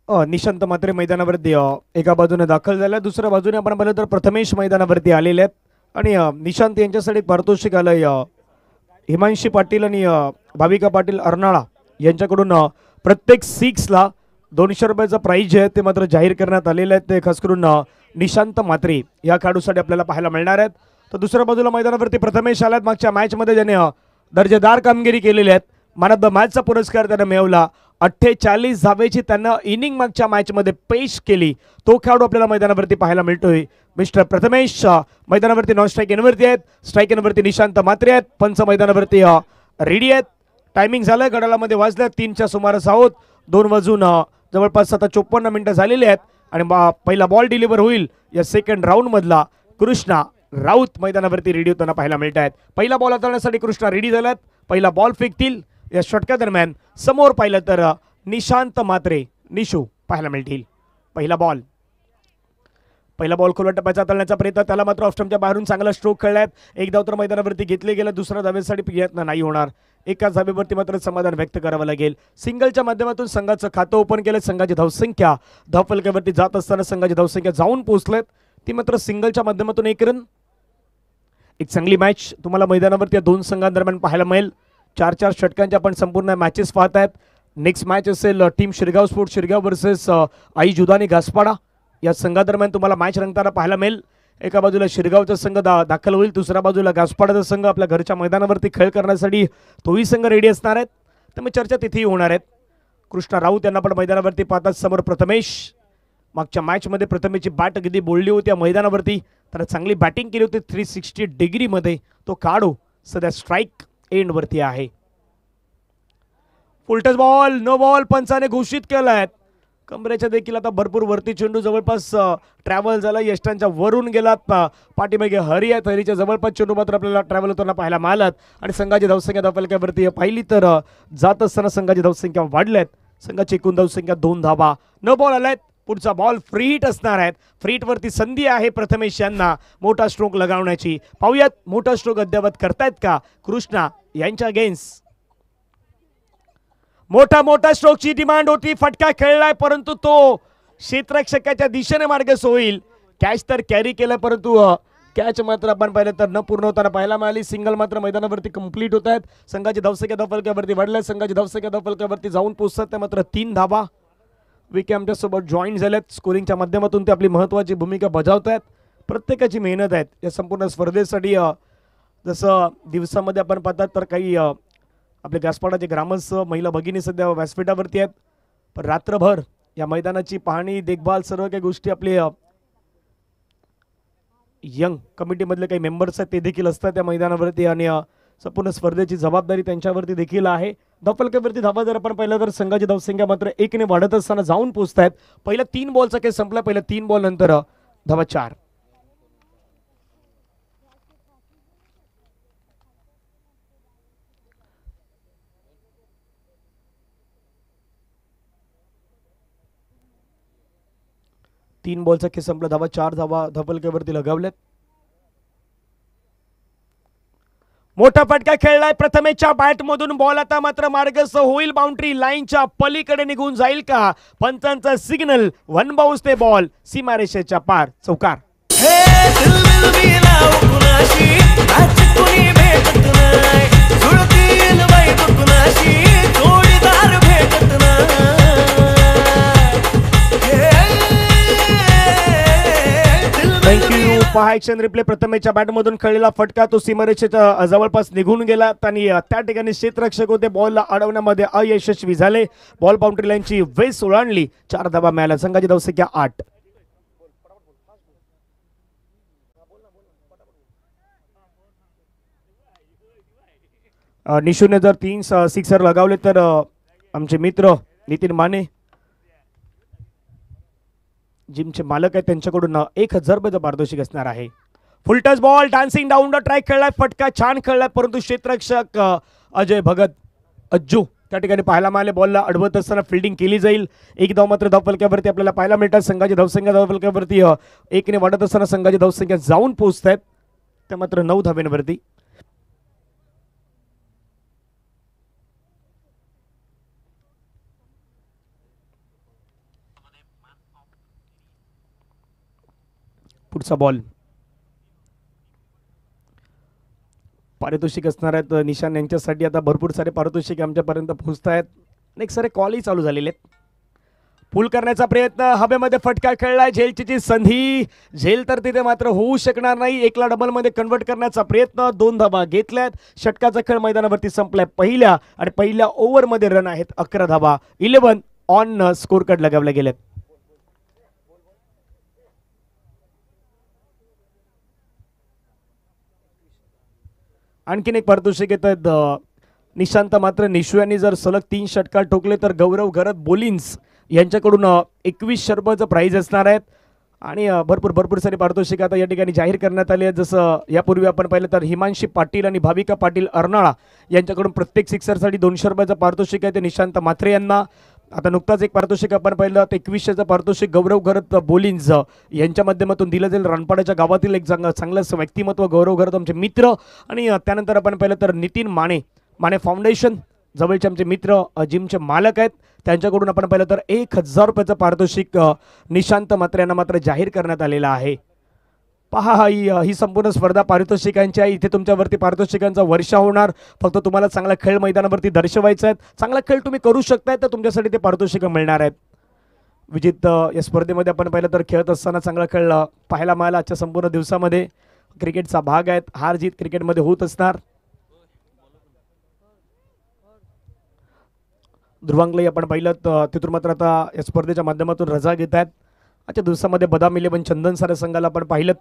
निशांत मात्रे मैदानावरती एका बाजूने दाखल झाल्या, दुसऱ्या बाजूने आपण पाहिलं तर प्रथमेश मैदानावरती आलेले आहेत आणि निशांत यांच्यासाठी पारितोषिक आलंय हिमांशी पाटील आणि भाविका पाटील अर्नाळा यांच्याकडून प्रत्येक 6ला 200 रुपयाचं प्राईज आहे ते मात्र जाहीर करण्यात आलेले आहेत. ते खास करून निशांत मात्रे या खेळाडूसाठी आपल्याला पाहायला मिळणार आहेत. तर दुसऱ्या बाजूला मैदानावरती प्रथमेश आलात. मागच्या मॅचमध्ये ज्याने दर्जेदार कामगिरी केलेली आहेत, मॅन ऑफ द मॅचचा पुरस्कार त्याने मिळवला. 48 धावेची त्यांना इनिंग मागच्या मॅचमध्ये पेश केली. तो खेळाडू आपल्याला मैदानावरती पाहायला मिळतोय. मिस्टर प्रथमेश मैदानावरती नॉन स्ट्राईक इनवरती आहेत. स्ट्राईक इनवरती निशांत मात्रे आहेत. पंच मैदानावरती रेडी आहेत. टायमिंग झालं, गडालामध्ये वाजल्या 3च्या सुमारास आहोत. 2 वाजून जवळपास आता 54 मिनिटं झालेली आहेत आणि पहिला बॉल डिलिव्हर होईल या सेकंड राऊंड मधला. कृष्णा राऊत मैदानावरती रेडी होताना पाहायला मिळत आहेत. पहिला बॉल हाताळण्यासाठी कृष्णा रेडी झाल्यात. पहिला बॉल फेकतील. या षटका दरम्यान समोर पाहिलं तर निशांत मात्रे निशू पाहायला मिळतील. पहिला बॉल खोलवर टप्प्याचा हाताळण्याचा प्रयत्न, त्याला मात्र ऑफस्टंपच्या बाहेरून चांगला स्ट्रोक खेळलात. एक धाव तर मैदानावरती घेतले गेलं. दुसऱ्या धावेसाठी प्रयत्न नाही होणार. एकाच धावेवरती मात्र समाधान व्यक्त करावं लागेल. सिंगलच्या माध्यमातून संघाचं खातं ओपन केलं. संघाची धावसंख्या धावफलकावरती जात असताना संघाची धावसंख्या जाऊन पोहोचलेत. ती मात्र सिंगलच्या माध्यमातून 1 रन. एक चांगली मॅच तुम्हाला मैदानावरती या दोन संघांदरम्यान पाहायला मिळेल. 4-4 षटकांच्या आपण संपूर्ण मॅचेस पाहत आहेत. नेक्स्ट मॅच असेल team Shirgaon sports Shirgaon versus आई जुदानी घासपाडा. या संघादरम्यान तुम्हाला मॅच रंगताना पाहायला मिळेल. एका बाजूला शिरगावचा संघ दाखल होईल, दुसऱ्या बाजूला घासपाडाचा संघ आपल्या घरच्या मैदानावरती खेळ करण्यासाठी तोही संघ रेडी असणार आहेत. त्यामुळे चर्चा तिथेही होणार आहेत. कृष्णा राऊत यांना पण मैदानावरती पाहतात. समोर प्रथमेश. मागच्या मॅचमध्ये प्रथमेशची बॅट अगदी बोलली होती या मैदानावरती. त्याला चांगली बॅटिंग केली होती 360 डिग्रीमध्ये. तो काढू सध्या स्ट्राईक एंडवरती आहे. फुलटच बॉल, नो बॉल पंचाने घोषित केलाय. कमरेच्या देखील आता भरपूर वरती चेंडू जवळपास ट्रॅव्हल झाला, यष्टांच्या वरून गेलात. पाठीमागे हरी आहेत. हरीच्या जवळपास चेंडू मात्र आपल्याला ट्रॅव्हल होताना पाहायला मिळालात. आणि संघाची धावसंख्या धावफलकावरती पाहिली तर जात असताना संघाची धावसंख्या वाढल्यात. संघाची एकूण धावसंख्या 2 धावा. नो बॉल आलायत. पुढचा बॉल फ्री हिट असणार आहेत. फ्री हिट वरती संधी आहे प्रथमेश यांना मोठा स्ट्रोक लगावण्याची. पाहूयात मोठा स्ट्रोक अद्यावत करतायत का कृष्णा यांच्या अगेन्स्ट. मोठा स्ट्रोकची डिमांड होती. फटका खेळलाय परंतु तो क्षेत्ररक्षकाच्या दिशेने मार्गस्थ होईल. कॅच तर कॅरी केलाय परंतु कॅच मात्र आपण पाहिलं तर न पूर्ण होताना पाहायला मिळाली. सिंगल मात्र मैदानावरती कंप्लीट होत आहेत. संघाची धावसंख्या धावफलकावरती वाढल्या. संघाची धावसंख्या धावफलकावरती जाऊन पोहोचतात. त्या मात्र 3 धावा. विके आमच्यासोबत जॉईन झाल्यात. स्कोरिंगच्या माध्यमातून ते आपली महत्त्वाची भूमिका बजावत आहेत. प्रत्येकाची मेहनत आहेत या संपूर्ण स्पर्धेसाठी. जसं दिवसामध्ये आपण पाहतात तर काही आपले घासपाडाचे ग्रामस्थ महिला भगिनी सध्या व्यासपीठावरती आहेत. पण रात्रभर या मैदानाची पाहणी देखभाल सर्व काही गोष्टी आपले यंग कमिटीमधले काही मेंबर्स आहेत ते देखील असतात त्या मैदानावरती. आणि संपूर्ण स्पर्धेची जबाबदारी त्यांच्यावरती देखील आहे. धावफलकावरती धावा जर आपण पाहिलं तर संघाची धावसंख्या मात्र 1ने वाढत असताना जाऊन पोहोचत आहेत. पहिल्या 3 बॉलचा खेळ संपला. पहिल्या 3 बॉल नंतर धावा 4. तीन बॉलचा खेळ संपला. धावा 4 धावा धावफलकावरती लगावल्यात. मोठा फटका खेळलाय प्रथमेशच्या बॅट मधून. बॉल आता मात्र मार्गस्थ होईल. बाउंड्री लाईनच्या पलीकडे निघून जाईल का. पंचांचा सिग्नल. 1 बाउन्स ते बॉल सीमारेषेच्या पार. चौकार. पहा ॲक्शन रिप्ले. प्रथमेशच्या बॅटमधून खेळलेला फटका तो सीमारेषेच्या जवळपास निघून गेला आणि त्या ठिकाणी क्षेत्ररक्षक होते बॉलला अडवण्यामध्ये अयशस्वी झाले. बॉल बाउंड्री लाईनची वेस ओलांडली. 4 धावा मिळाल्या. संघाची धावसंख्या 8. निशूने जर 3 सिक्सर लगावले तर आमचे मित्र नितीन माने जिमचे मालक आहेत त्यांच्याकडून 1000 रुपयाचं पारितोषिक असणार आहे. फुलटच ball dancing down the track खेळलाय. फटका छान खेळलाय परंतु क्षेत्ररक्षक अजय भगत अज्जू त्या ठिकाणी पाहायला मिळाले. बॉलला अडवत असताना फिल्डिंग केली जाईल. 1 धाव मात्र धावफलकावरती आपल्याला पाहायला मिळतात. संघाची धावसंख्या धावफलकावरती 1ने वाढत असताना संघाची धावसंख्या जाऊन पोहोचत आहेत त्या मात्र 9 धावेंवरती. पुढचा बॉल पारितोषिक असणार आहेत निशान यांच्यासाठी. आता भरपूर सारे पारितोषिक आमच्यापर्यंत पोहोचत आहेत. अनेक सारे कॉलही चालू झालेले आहेत. पूल करण्याचा प्रयत्न, हवेमध्ये फटका खेळलाय, झेलची संधी, झेल तर तिथे मात्र होऊ शकणार नाही. एकला डबलमध्ये कन्वर्ट करण्याचा प्रयत्न, 2 धाबा घेतल्यात. षटकाचा खेळ मैदानावरती संपलाय. पहिल्या ओव्हरमध्ये रन आहेत 11 धाबा. 11 ऑन स्कोर कार्ड लगावले गेलेत. आणखीन एक पारितोषिक येत आहेत. निशांत मात्र निशू यांनी जर सलग 3 षटकार ठोकले तर गौरव घरत बोलिन्स यांच्याकडून 2100 रुपयाचं प्राइज असणार आहेत. आणि भरपूर सारी पारितोषिक आता या ठिकाणी जाहीर करण्यात आली आहेत. जसं यापूर्वी आपण पाहिलं तर हिमांशी पाटील आणि भाविका पाटील अर्नाळा यांच्याकडून प्रत्येक सिक्सरसाठी 200 रुपयाचं पारितोषिक आहे ते निशांत मात्रे यांना. आता नुकताच एक पारितोषिक आपण पाहिलं, 2100चं पारितोषिक गौरव घरत बोलिन्स यांच्या माध्यमातून दिलं जाईल. रणपाड्याच्या गावातील एक चांगलं व्यक्तिमत्व गौरव घरत आमचे मित्र. आणि त्यानंतर आपण पाहिलं तर नितीन माने फाउंडेशन जवळचे आमचे मित्र, जिमचे मालक आहेत, त्यांच्याकडून आपण पाहिलं तर 1000 रुपयाचं पारितोषिक निशांत मात्रे यांना मात्र जाहीर करण्यात आलेलं आहे. पहा ही संपूर्ण स्पर्धा पारितोषिकांची आहे. इथे तुमच्यावरती पारितोषिकांचा वर्षा होणार. फक्त तुम्हाला चांगला खेळ मैदानावरती दर्शवायचा आहे. चांगला खेळ तुम्ही करू शकताय तर तुमच्यासाठी ते पारितोषिक मिळणार आहेत. विजित या स्पर्धेमध्ये आपण पाहिलं तर खेळत असताना चांगला खेळ पाहायला मिळाला. आजच्या संपूर्ण दिवसामध्ये क्रिकेटचा भाग आहेत, हार जीत क्रिकेटमध्ये होत असणार. ध्रुवांगलाही आपण पाहिलं तिथून मात्र आता या स्पर्धेच्या माध्यमातून रजा घेत आहेत. आजच्या दिवसामध्ये बदाम 11 चंदन सारे संघाला आपण पाहिलं.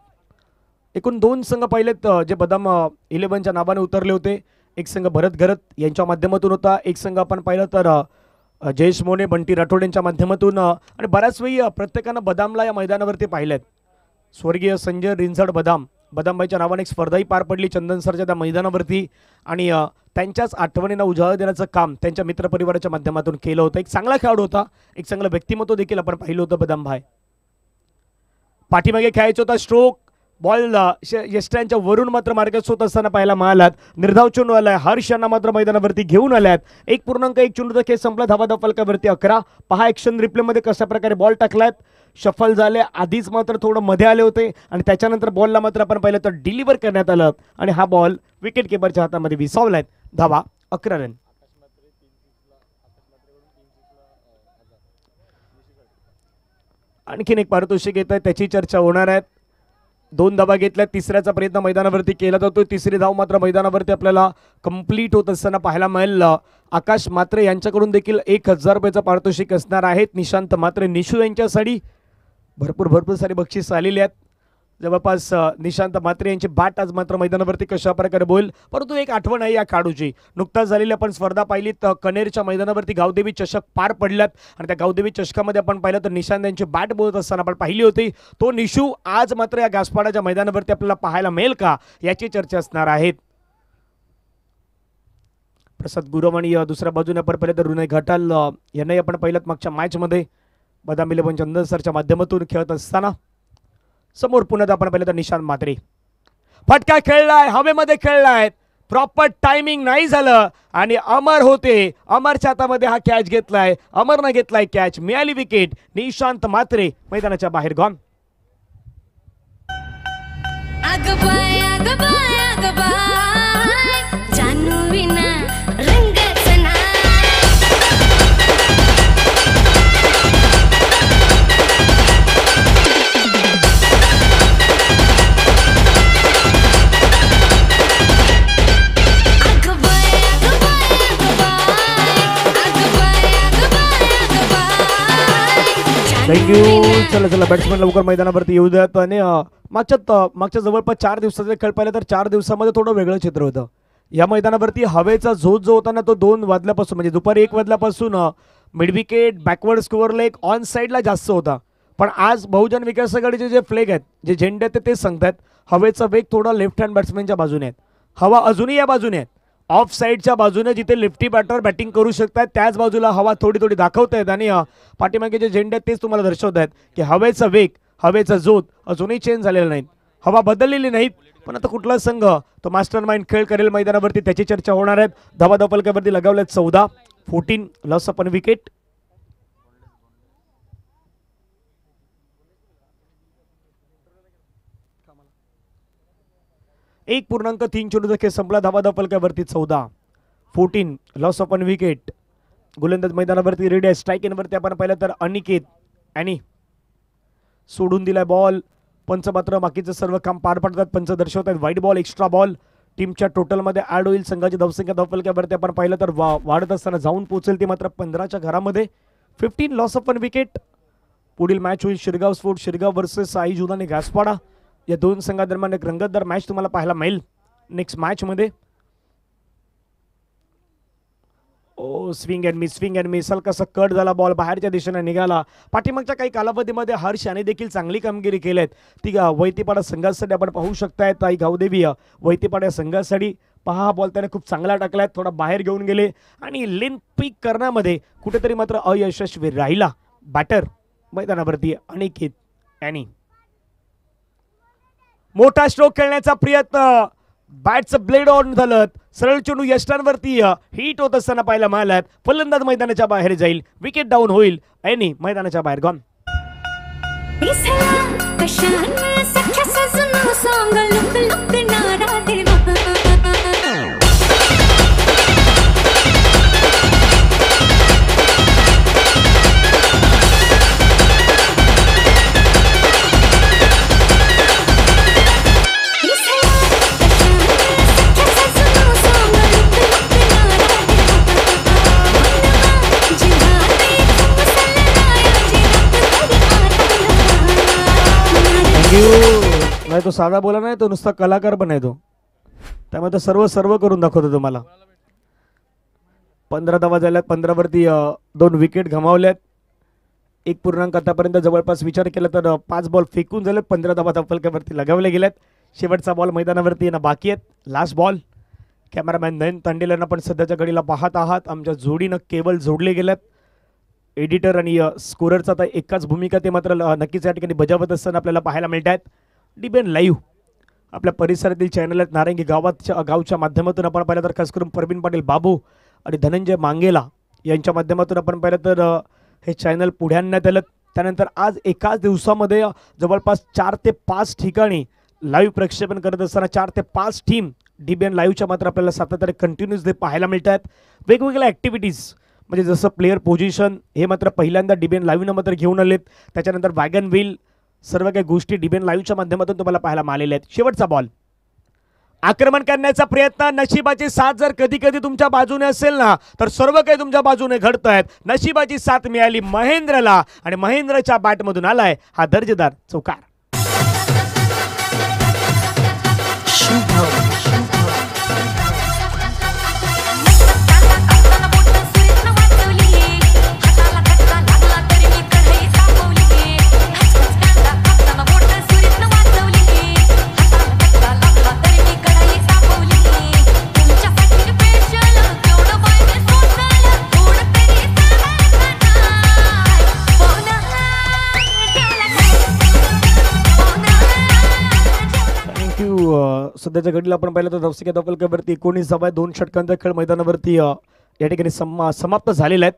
एकूण 2 संघ पाहिलेत जे बदाम 11च्या नावाने उतरले होते. एक संघ भरत घरत यांच्या माध्यमातून होता. एक संघ आपण पाहिलं तर जयेश मोने बंटी राठोड यांच्या माध्यमातून. आणि बऱ्याच वेळी प्रत्येकानं बदामला या मैदानावरती पाहिलेत. स्वर्गीय संजय रिंझड बदामबाईच्या नावाने एक स्पर्धाही पार पडली चंदन सरच्या त्या मैदानावरती. आणि त्यांच्याच आठवणींना उजाळा देण्याचं काम त्यांच्या मित्रपरिवाराच्या माध्यमातून केलं होतं. एक चांगला खेळाडू होता, एक चांगलं व्यक्तिमत्व देखील आपण पाहिलं होतं बदामभाई. पाठीमागे खेळायचं होता स्ट्रोक, बॉल यष्ट्यांच्या वरून मात्र मार्गस्थ होत असताना पाहायला मिळालात. निर्धाव चेंडूवाला हर्ष यांना मात्र मैदानावरती घेऊन आल्यात. 1.1 चेंडूचा खेळ संपला. धावा फलकावरती 11. पहा ॲक्शन रिप्लेमध्ये कशा प्रकारे बॉल टाकलायत. शफल झाले, आधीच मात्र थोडं मध्ये आले होते आणि त्याच्यानंतर बॉलला मात्र आपण पाहिलं तर डिलिव्हर करण्यात आलं आणि हा बॉल विकेट किपरच्या हातामध्ये विसावलाय. धावा 11 रन. आणखीन एक पारितोषिक येत आहे, त्याची चर्चा होणार आहे. 2 धावा घेतल्या, तिसऱ्याचा प्रयत्न मैदानावरती केला जातो. तिसरी धाव मात्र मैदानावरती आपल्याला कंप्लीट होत असताना पाहायला मिळेल. आकाश मात्रे यांच्याकडून देखील 1000 रुपयाचं पारितोषिक असणार आहेत. निशांत मात्रे निशू यांच्यासाठी भरपूर सारी बक्षीस आलेली आहेत. जवळपास निशांत मात्रे यांची बॅट आज मात्र मैदानावरती कशा प्रकारे बोल. परंतु एक आठवण आहे या खेळाडूची. नुकताच झालेली आपण स्पर्धा पाहिली तर कनेरच्या मैदानावरती गावदेवी चषक पार पडल्यात आणि त्या गावदेवी चषकामध्ये आपण पाहिलं तर निशांत यांची बॅट बोलत असताना आपण पाहिली होती. तो निशू आज मात्र या गासपाडाच्या मैदानावरती आपल्याला पाहायला मिळेल का याची चर्चा असणार आहेत. प्रसाद गुरव आणि दुसऱ्या बाजूने आपण पाहिलं तर रुनय घाटाल यांनाही आपण पाहिलं मागच्या मॅचमध्ये बदाम 11 चंदन सरच्या माध्यमातून खेळत असताना. समोर पुन्हा आपण पाहिलं तर निशांत मात्रे फटका खेळलाय, हवेमध्ये खेळलाय, प्रॉपर टायमिंग नाही झालं आणि अमर होते. अमरच्या हातामध्ये हा कॅच घेतलाय, अमरनं घेतलाय कॅच, मिळाली विकेट. निशांत मात्रे मैदानाच्या बाहेर गॉन. थँक्यू. चला बॅट्समॅन लवकर मैदानावरती येऊ द्यात. आणि मागच्या जवळपास 4 दिवसाचा खेळ पाहिला तर 4 दिवसामध्ये थोडं वेगळं चित्र होतं. या मैदानावरती हवेचा झोत जो होता ना तो 2 वाजल्यापासून म्हणजे दुपारी 1 वाजल्यापासून mid wicket backward score leg on साईडला जास्त होता. पण आज बहुजन विकास आघाडीचे जे फ्लॅग आहेत, जे झेंडे आहेत ते सांगतात हवेचा वेग थोडा लेफ्ट हँड बॅट्समॅनच्या बाजूने आहे. हवा अजूनही या बाजूने आहे, ऑफ साईडच्या बाजूने जिथे लेफ्टी बॅटर बॅटिंग करू शकतात त्याच बाजूला हवा थोडी दाखवत आहेत. आणि पाठीमागे जे झेंडे आहेत तेच तुम्हाला दर्शवत आहेत की हवेचा वेग, हवेचा झोत अजूनही चेंज झालेला नाही. हवा बदललेली नाहीत. पण आता कुठला संघ तो मास्टर माइंड खेळ करेल मैदानावरती त्याची चर्चा होणार आहे. धावा फलकावरती लगावल्यात 14 लॉस अपन विकेट. 1.3 चेंडूचा खेळ संपला. धावा फलकावरती 14. 14 लॉस ऑफ 1 विकेट. गोलंदाज मैदानावरती रेडी आहे. स्ट्राईक इनवरती आपण पाहिलं तर अनिकेत आणि सोडून दिलाय बॉल. पंच मात्र बाकीचं सर्व काम पार पाडतात. पंच दर्शवतात व्हाईट बॉल, एक्स्ट्रा बॉल टीमच्या टोटलमध्ये ऍड होईल. संघाची धावसंख्या धावफलकावरती आपण पाहिलं तर वाढत असताना जाऊन पोहोचेल ती मात्र 15च्या घरामध्ये. 15 लॉस ऑफ 1 विकेट. पुढील मॅच होईल शिरगाव स्पोर्ट शिरगाव वर्सेस आई जुना आणि घासपाडा. या दोन संघादरम्यान एक रंगतदार मॅच तुम्हाला पाहायला मिळेल नेक्स्ट मॅच मध्ये. ओ स्विंग अँड मिस हलकासा कट झाला. बॉल बाहेरच्या दिशेने निघाला. पाठीमागच्या काही कालावधीमध्ये हर्ष याने देखील चांगली कामगिरी केली. ती वैतीपाडा संघासाठी आपण पाहू शकताय. ताई गावदेवी वैतीपाडा संघासाठी पहा बॉल त्याने खूप चांगला टाकलाय. थोडा बाहेर घेऊन गेले आणि लेन पिक करण्यामध्ये कुठेतरी मात्र अयशस्वी राहिला बॅटर मैदानावरती अनिकेत यानी. मोठा स्ट्रोक खेळण्याचा प्रयत्न. बॅटचं ब्लेड ऑन झालं. सरळ चेंडू यष्टांवरती हिट होत असताना पाहायला मिळालात. फलंदाज मैदानाच्या बाहेर जाईल. विकेट डाऊन होईल. यानी मैदानाच्या बाहेर गॉन. नाही तो साधा बोला नाही, तो नुसता कलाकार पण आहे तो. त्यामुळे तो सर्व करून दाखवतो तुम्हाला. 15 धावा झाल्यात. 15 वरती 2 विकेट गमावल्यात. 1 आतापर्यंत जवळपास विचार केला तर 5 बॉल फेकून झालेत. 15 धावा फलकावरती लगावले गेल्यात. शेवटचा बॉल मैदानावरती येणं बाकी आहेत. Last ball. कॅमेरामॅन नयन तांडेलांना पण सध्याच्या घडीला पाहत आहात. आमच्या जोडीनं केबल जोडले गेल्यात. एडिटर आणि स्कोररचा आता एकाच भूमिका ते मात्र नक्कीच या ठिकाणी बजावत असताना आपल्याला पाहायला मिळत आहेत. डीबीएन लाईव्ह आपल्या परिसरातील चॅनल आहेत. नारंगी गावच्या माध्यमातून आपण पाहिलं तर खास करून प्रवीण पाटील बाबू आणि धनंजय मांगेला यांच्या माध्यमातून आपण पाहिलं तर हे चॅनल पुढे आणण्यात आलं. त्यानंतर आज एकाच दिवसामध्ये जवळपास 4 ते 5 ठिकाणी लाईव्ह प्रक्षेपण करत असताना 4 ते 5 टीम डीबीएन लाईव्हच्या मात्र आपल्याला सातत्याने कंटिन्यूसली पाहायला मिळत आहेत. वेगवेगळ्या ॲक्टिव्हिटीज म्हणजे जसं प्लेअर पोझिशन हे मात्र पहिल्यांदा डीबीएन लाईव्हनं मात्र घेऊन आलेत. त्याच्यानंतर वॅगन व्हील सर्व काही गोष्टी डीबीएन लाईव्हच्या माध्यमातून तुम्हाला पाहायला मिळालेल्या आहेत. शेवटचा बॉल. आक्रमण करण्याचा प्रयत्न. नशिबाची साथ जर कधी कधी तुमच्या बाजूने असेल ना तर सर्व काही तुमच्या बाजूने घडत आहेत. नशिबाची साथ मिळाली महेंद्रला आणि महेंद्रच्या बॅटमधून आलाय हा दर्जेदार चौकार. सध्याच्या घडीला आपण पाहिलं तर धावसंख्या धावफलकावरती 19 धावा आहेत. 2 षटकांचा खेळ मैदानावरती या ठिकाणी समाप्त झालेला आहेत.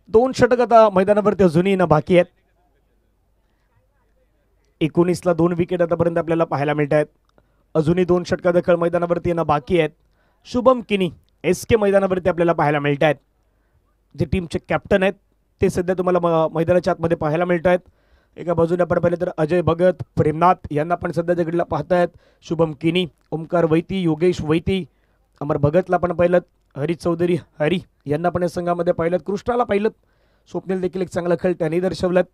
2 षटक आता मैदानावरती अजूनही ना बाकी आहेत. 19ला 2 विकेट आतापर्यंत आपल्याला पाहायला मिळत आहेत. अजूनही 2 षटकांचा खेळ मैदानावरती ना बाकी आहेत. शुभम किनी SK मैदानावरती आपल्याला पाहायला मिळत आहेत. जे टीमचे कॅप्टन आहेत ते सध्या तुम्हाला मैदानाच्या आतमध्ये पाहायला मिळत आहेत. एका बाजूने आपण पाहिलं तर अजय भगत, प्रेमनाथ यांना पण सध्याच्या घडीला पाहतायत. शुभम किनी, ओमकार वैती, योगेश वैती, अमर भगतला पण पाहिलं. हरी चौधरी हरी यांना पण या संघामध्ये पाहिलं. कृष्णाला पाहिलं. स्वप्नील देखील एक चांगला खेळ त्यांनी दर्शवलात.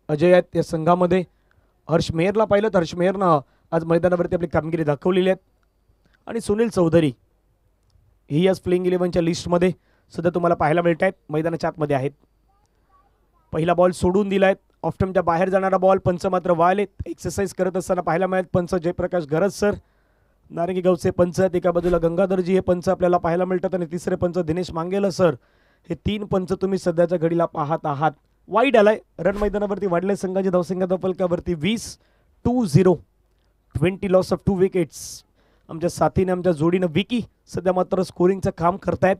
अजय आहेत या संघामध्ये. हर्ष मेहरला पाहिलं. हर्ष मेहरनं आज मैदानावरती आपली कामगिरी दाखवलेली आहे. आणि सुनील चौधरी ही आज प्लेइंग 11च्या लिस्टमध्ये सध्या तुम्हाला पाहायला मिळत आहेत. मैदानाच्या आतमध्ये आहेत. पहिला बॉल सोडून दिलाय. ऑफ्टमच्या बाहेर जाणारा बॉल. पंच मात्र वाले एक्सरसाइज करत असताना पाहायला मिळत. पंच जयप्रकाश गरज सर नारंगी गावचे पंच आहेत. एका बाजूला गंगाधरजी हे पंच आपल्याला पाहायला मिळतात आणि तिसरे पंच दिनेश मांगेला सर. हे 3 पंच तुम्ही सध्याच्या घडीला पाहत आहात. वाईड आलाय. रन मैदानावरती वाढले. संघाची धावसंख्या धावफलकावरती 20-0. 20 लॉस ऑफ 2 विकेट्स. आमच्या साथीने आमच्या जोडीनं विकी सध्या मात्र स्कोरिंगचं काम करतायत.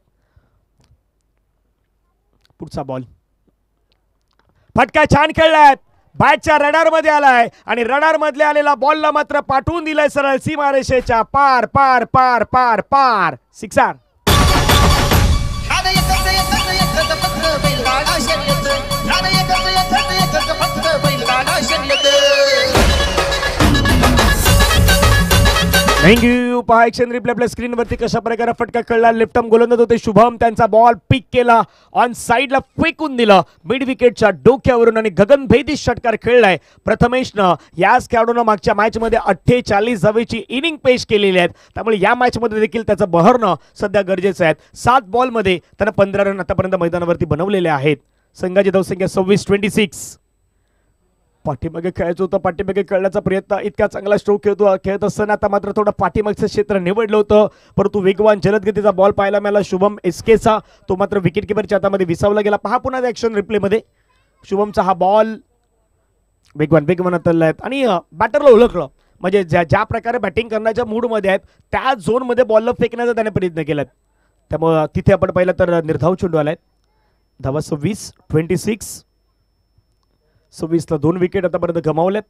पुढचा बॉल. फटका छान खेळलाय. बॅटच्या रडार मध्ये आलाय आणि रडार मधले आलेला बॉलला मात्र पाठवून दिलाय सरळ सीमारेषेच्या पार पार पार पार पार. सिक्सर. थँक्यू. पहा एक्शन रिप्ले आपल्या स्क्रीनवरती कशा प्रकारे फटका कळला. लेफ्ट आर्म गोलंदाज होते शुभम, त्यांचा बॉल पिक केला, ऑन साइडला फेकून दिलं मिड विकेटच्या डोक्यावरून आणि गगनभेदी षटकार खेळलाय प्रथमेशनं. याच खेळाडूनं मागच्या मॅचमध्ये 48 धावेची इनिंग पेश केलेली आहेत, त्यामुळे या मॅचमध्ये देखील त्याचं बहरणं सध्या गरजेचं आहे. 7 बॉलमध्ये त्यानं 15 रन आतापर्यंत मैदानावरती बनवलेले आहेत. संघाची धावसंख्या 26-26. पाठीमागे खेळायचं होतं, पाठीमागे खेळण्याचा प्रयत्न, इतका चांगला स्ट्रोक खेळत असताना आता मात्र थोडं पाठीमागचं क्षेत्र निवडलं होतं, परंतु वेगवान जलदगतीचा बॉल पाहायला मिळाला शुभम एसकेचा, तो मात्र विकेट किपरच्या हातामध्ये विसावला गेला. पहा पुन्हा ॲक्शन रिप्लेमध्ये शुभमचा हा बॉल वेगवान आहेत आणि बॅटरला ओळखलं, म्हणजे ज्या प्रकारे बॅटिंग करण्याच्या मूडमध्ये आहेत त्या झोनमध्ये बॉलला फेकण्याचा त्याने प्रयत्न केला, त्यामुळे तिथे आपण पाहिलं तर निर्धाव चेंडू आलाय. धावा 26-26. 26ला 2 विकेट आतापर्यंत गमावल्यात.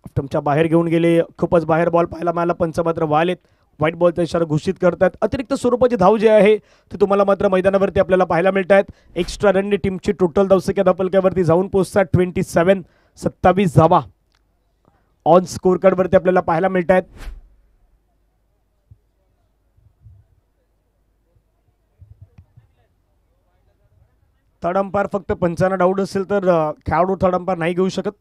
ऑफ्टमच्या बाहेर घेऊन गेले, खूपच बाहेर बॉल पाहायला मिळाला, पंच मात्र वालेत, व्हाईट बॉलचा इशारा घोषित करतात. अतिरिक्त स्वरूपाची धाव जी आहे ती तुम्हाला मात्र मैदानावरती आपल्याला पाहायला मिळत आहेत. एक्स्ट्रा रनने टीमची टोटल धावसंख्या धावफलकावरती जाऊन पोहोचतात 27 धावा ऑन स्कोर कार्डवरती आपल्याला पाहायला मिळत आहेत. थर्ड अंपायर फक्त पंचांना डाऊट असेल तर खेळाडू थर्ड अंपायर नाही घेऊ शकत.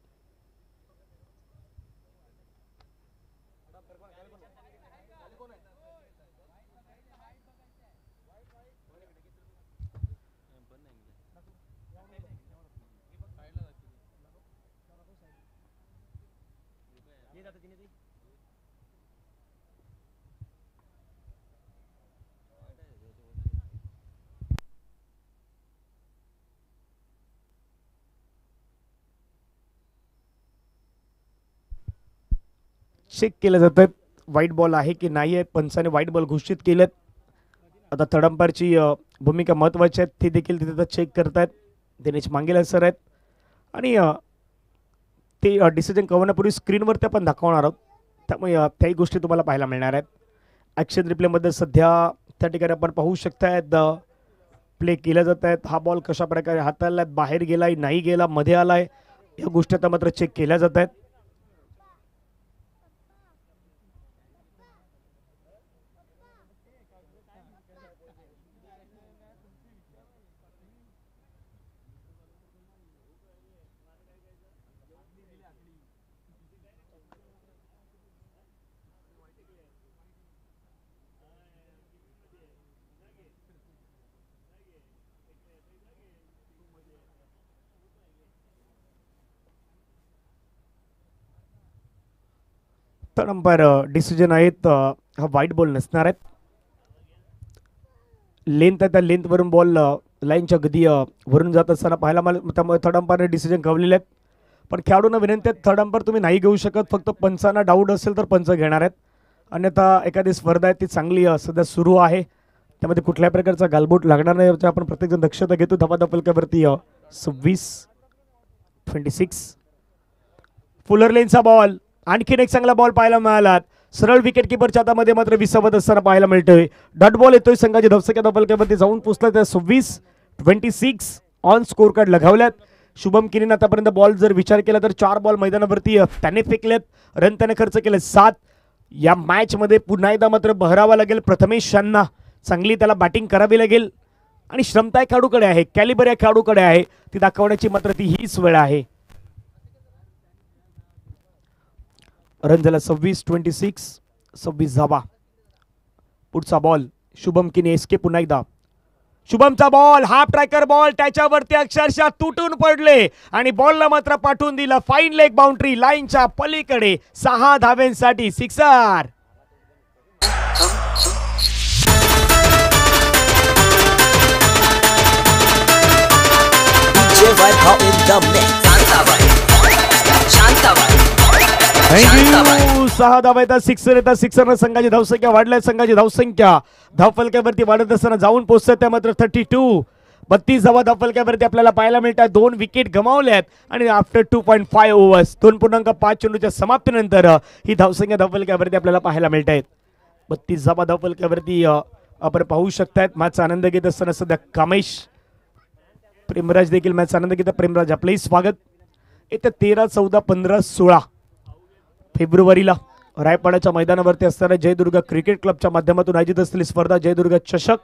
चेक केलं जातं व्हाईट बॉल आहे की नाही आहे, पंचाने व्हाईट बॉल घोषित केलेत. आता थर्ड अंपायरची भूमिका महत्त्वाची आहे, ती देखील तिथे चेक करतायत. दिनेश मांगेला सर आहेत आणि ते डिसिजन कळवण्यापूर्वी स्क्रीनवरती आपण दाखवणार आहोत, त्यामुळे त्याही गोष्टी तुम्हाला पाहायला मिळणार आहेत. ॲक्शन रिप्लेमध्ये सध्या त्या ठिकाणी आपण पाहू शकतायत प्ले केल्या जात आहेत. हा बॉल कशा प्रकारे हाताळला, बाहेर गेलाय नाही गेला, मध्ये आलाय, या गोष्टी आता मात्र चेक केल्या जात आहेत. थर्ड अंपायर डिसिजन आहेत, हा व्हाईट बॉल नसणार आहेत. लेंथ आहे, त्या लेंथवरून बॉल लाईनच्या गदी वरून जात असताना पाहायला मला, त्यामुळे थर्ड अंपायरने डिसिजन कळवलेले आहेत. पण खेळाडूंना विनंती आहे, थर्ड अंपायर तुम्ही नाही घेऊ शकत, फक्त पंचांना डाऊट असेल तर पंच घेणार आहेत, अन्यथा एखादी स्पर्धा आहे ती चांगली सध्या सुरू आहे, त्यामध्ये कुठल्याही प्रकारचा गालबोट लागणार नाही, याची आपण प्रत्येकजण दक्षता घेतो. धावा फलकावरती 26-26. फुलर लेनचा बॉल, आणखीन एक चांगला बॉल पाहायला मिळाला, सरळ विकेट किपरच्या हातामध्ये मात्र विसावत असताना पाहायला मिळतोय. डॉट बॉल येतोय, संघाची धावसंख्या धावफलकावरती जाऊन पोहोचला, त्या 26-26 ऑन स्कोर कार्ड लगावल्यात. शुभम किनीने आतापर्यंत बॉल जर विचार केला तर 4 बॉल मैदानावरती त्याने फेकलेत, रन त्याने खर्च केले 7. या मॅच मध्ये पुन्हा एकदा मात्र बहरावा लागेल प्रथमेश यांना, चांगली त्याला बॅटिंग करावी लागेल आणि श्रमता या खेळाडूकडे आहे, कॅलिबर या खेळाडूकडे आहे, ती दाखवण्याची मात्र ती हीच वेळ आहे. रन झाला 26-26, 26 धावा. पुढचा बॉल शुभम किनी एसके, पुन्हा एकदा शुभमचा बॉल, हाफ ट्रॅकर बॉल, त्याच्यावरती अक्षरशः तुटून पडले आणि बॉलला मात्र पाठवून दिला फाईन लेग बाउंड्री लाईनच्या पलीकडे 6 धाव्यांसाठी सिक्सर. थँक्यू. 6 धावा येतात, सिक्सर येतात, सिक्सरनं संघाची धावसंख्या वाढल्या, संघाची धावसंख्या धावफलकावरती वाढत असताना जाऊन पोहोचतात त्या मात्र 32. 32 धावा धावफलकावरती आपल्याला पाहायला मिळतात. 2 विकेट गमावल्यात आणि आफ्टर 2.5 ओव्हर्स 2.5 चेंडूच्या समाप्तीनंतर ही धावसंख्या धावफलकावरती आपल्याला पाहायला मिळत आहेत. 32 धावा धावफलकावरती आपण पाहू शकतात. मॅचचा आनंद घेत असताना सध्या कामेश, प्रेमराज देखील मॅचचा आनंद घेतात. प्रेमराज आपलंही स्वागत. येत्या 13, 14, 15, 16 फेब्रुवारीला रायपाड्याच्या मैदानावरती असणाऱ्या जयदुर्गा क्रिकेट क्लबच्या माध्यमातून आयोजित असलेली स्पर्धा जयदुर्गा चषक.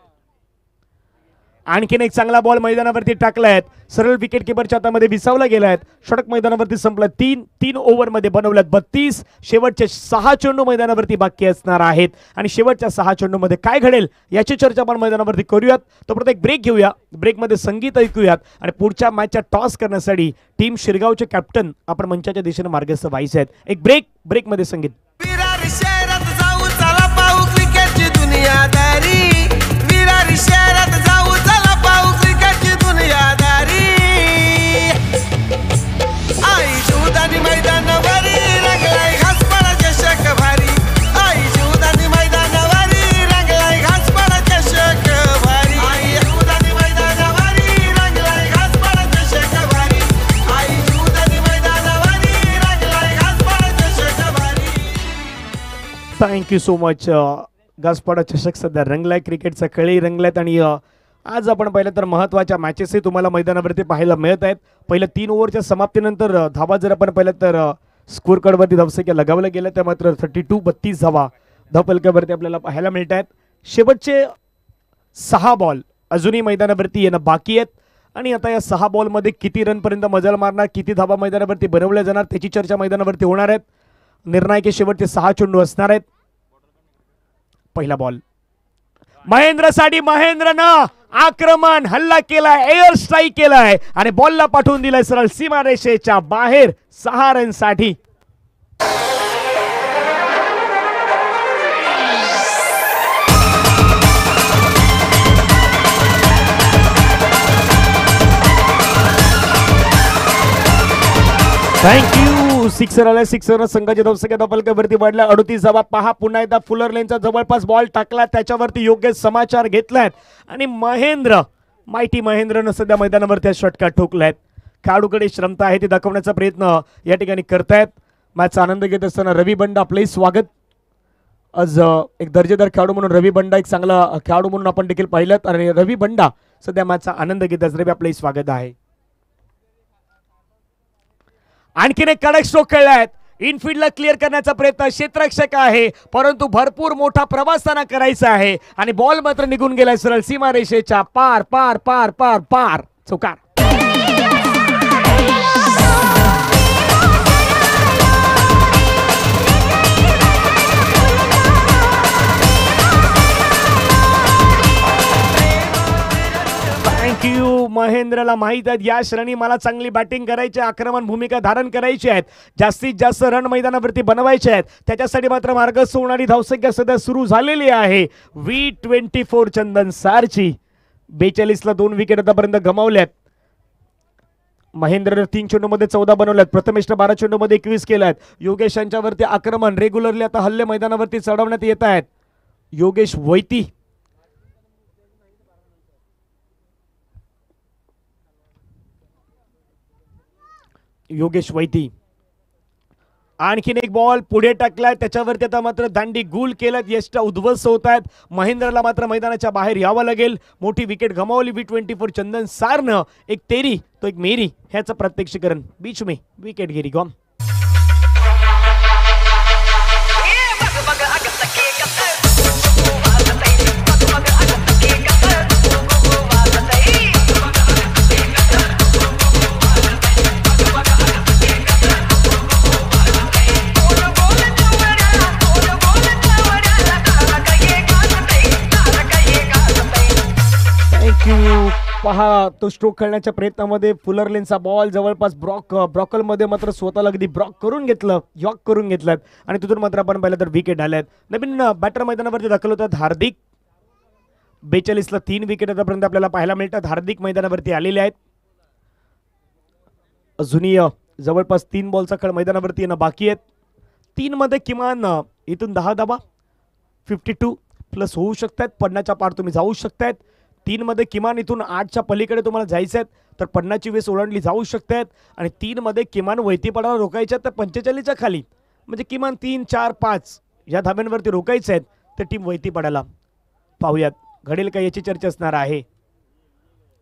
आणखीन एक चांगला बॉल मैदानावरती टाकलाय, सरळ विकेट किपरच्या हातामध्ये विसावला गेलाय. षटक मैदानावरती संपला. 3 ओव्हरमध्ये बनवल्यात 32. शेवटचे 6 चेंडू मैदानावरती बाकी असणार आहेत आणि शेवटच्या 6 चेंडूमध्ये काय घडेल याची चर्चा आपण मैदानावरती करूयात. तो प्रत्येक ब्रेक घेऊया. ब्रेकमध्ये संगीत ऐकूयात आणि पुढच्या मॅचच्या टॉस करण्यासाठी टीम शिरगावचे कॅप्टन आपण मंचाच्या दिशेने मार्गस्थ व्हायचे आहेत. एक ब्रेकमध्ये संगीत. विरारी शहरात जाऊ चला पाहू क्रिकेटची दुनियादारी. विरारी शहरात जाऊ चला पाहू क्रिकेटची दुनियादारी. आई शिवदानी मैदानावरी रंगलाय घासपडा चषक भारी. आई शिवदानी मैदानावरी रंगलाय घासपडा चषक भारी. आई शिवदानी मैदानावरी रंगलाय घासपडा चषक भारी. आई शिवदानी मैदानावरी रंगलाय घासपडा चषक भारी. Thank you so much. गासपाडा चषक सध्या रंगलाय, क्रिकेटचा खेळही रंगलायत आणि आज आपण पाहिलं तर महत्त्वाच्या मॅचेसही तुम्हाला मैदानावरती पाहायला मिळत आहेत. पहिल्या 3 ओव्हरच्या समाप्तीनंतर धावा जर आपण पाहिलं तर स्कोर कार्डवरती धावसंख्या लगावल्या गेल्या त्या मात्र 32 धावा धावफलकावरती आपल्याला पाहायला मिळत आहेत. शेवटचे 6 बॉल अजूनही मैदानावरती येणं बाकी आहेत आणि आता या 6 बॉलमध्ये किती रनपर्यंत मजल मारणार, किती धावा मैदानावरती बनवल्या जाणार त्याची चर्चा मैदानावरती होणार आहेत. निर्णायक शेवटचे 6 चेंडू असणार आहेत. पहिला बॉल महेंद्रसाठी, महेंद्रनं आक्रमण हल्ला केलाय, एअर स्ट्राईक केलाय आणि बॉलला पाठवून दिलाय सरळ सीमारेषेच्या बाहेर 6 रनसाठी. थँक्यू. सिक्सर आलाय. सिक्सर संघाच्या धावसंख्या धावफलकावरती वाढल्या 38 धावा. पहा पुन्हा एकदा फुलर लेनचा जवळपास बॉल टाकला, त्याच्यावरती योग्य समाचार घेतलाय आणि महेंद्र, माहिती महेंद्रनं सध्या मैदानावरती षटकार ठोकलायत. खेळाडूकडे क्षमता आहे ती दाखवण्याचा प्रयत्न या ठिकाणी करतायत. मॅचचा आनंद घेत असताना रवी बंडा आपलंही स्वागत. आज एक दर्जेदार खेळाडू म्हणून रवी बंडा एक चांगला खेळाडू म्हणून आपण देखील पाहिलं आणि रवी बंडा सध्या मॅचचा आनंद घेत असताना रवी आपलंही स्वागत आहे. आणखीन एक कडक स्ट्रोक खेळलायत. इनफिल्डला क्लिअर करण्याचा प्रयत्न, क्षेत्ररक्षक आहे परंतु भरपूर मोठा प्रवास त्यांना करायचा आहे आणि बॉल मात्र निघून गेलाय सरळ सीमारेषेच्या पार पार पार पार पार. चौकार. थँक्यू. महेंद्रला माहित आहे या श्रेणी मला चांगली बॅटिंग करायची, आक्रमण भूमिका धारण करायची आहेत, जास्तीत जास्त रन मैदानावरती बनवायचे आहेत. त्याच्यासाठी मात्र मार्गस्थ होणारी धावसंख्या सध्या सुरू झालेली आहे. V24 चंदन सारची 42 ला 2 विकेट आतापर्यंत गमावल्यात. महेंद्रने 3 चेंडूमध्ये 14 बनवल्यात. प्रथमेशने 12 चेंडूमध्ये 21 केल्यात. योगेश यांच्यावरती आक्रमण रेग्युलरली आता हल्ले मैदानावरती चढवण्यात येत आहेत. योगेश वैती आणखीन एक बॉल पुढे टाकलाय, त्याच्यावरती आता मात्र दांडी गुल केल्यात. यष्टा उद्ध्वस्त होत आहेत. महेंद्रला मात्र मैदानाच्या बाहेर यावं लागेल. मोठी विकेट गमावली V24 चंदन सारनं. एक तेरी तो एक मेरी ह्याचं प्रत्यक्षीकरण. बीच में विकेट गिरी गॉन. पहा तो स्ट्रोक खेळण्याच्या प्रयत्नामध्ये फुलर लेनचा बॉल जवळपास ब्रॉकलमध्ये मात्र स्वतःला अगदी ब्रॉक करून घेतलं, यॉक करून घेतलात आणि तिथून मात्र आपण पाहिलं तर विकेट आल्यात. नवीन बॅटर मैदानावरती दाखल होतात हार्दिक. 42 ला 3 विकेट आतापर्यंत आपल्याला पाहायला मिळतात. हार्दिक मैदानावरती आलेले आहेत. अजूनही जवळपास 3 बॉलचा खेळ मैदानावरती येणं बाकी आहेत. 3 मध्ये किमान इथून 10 धावा 52 प्लस होऊ शकतात. 50च्या पार तुम्ही जाऊ शकतात. 3 मध्ये किमान इथून 8च्या पलीकडे तुम्हाला जायचं आहे तर 50ची वेस ओलांडली जाऊ शकते आणि 3 मध्ये किमान वैतीपडाला रोकायच्या तर 45च्या खाली म्हणजे किमान 3, 4, 5 या धाब्यांवरती रोकायचे आहेत तर टीम वैतीपडाला. पाहूयात घडेल का याची चर्चा असणार आहे.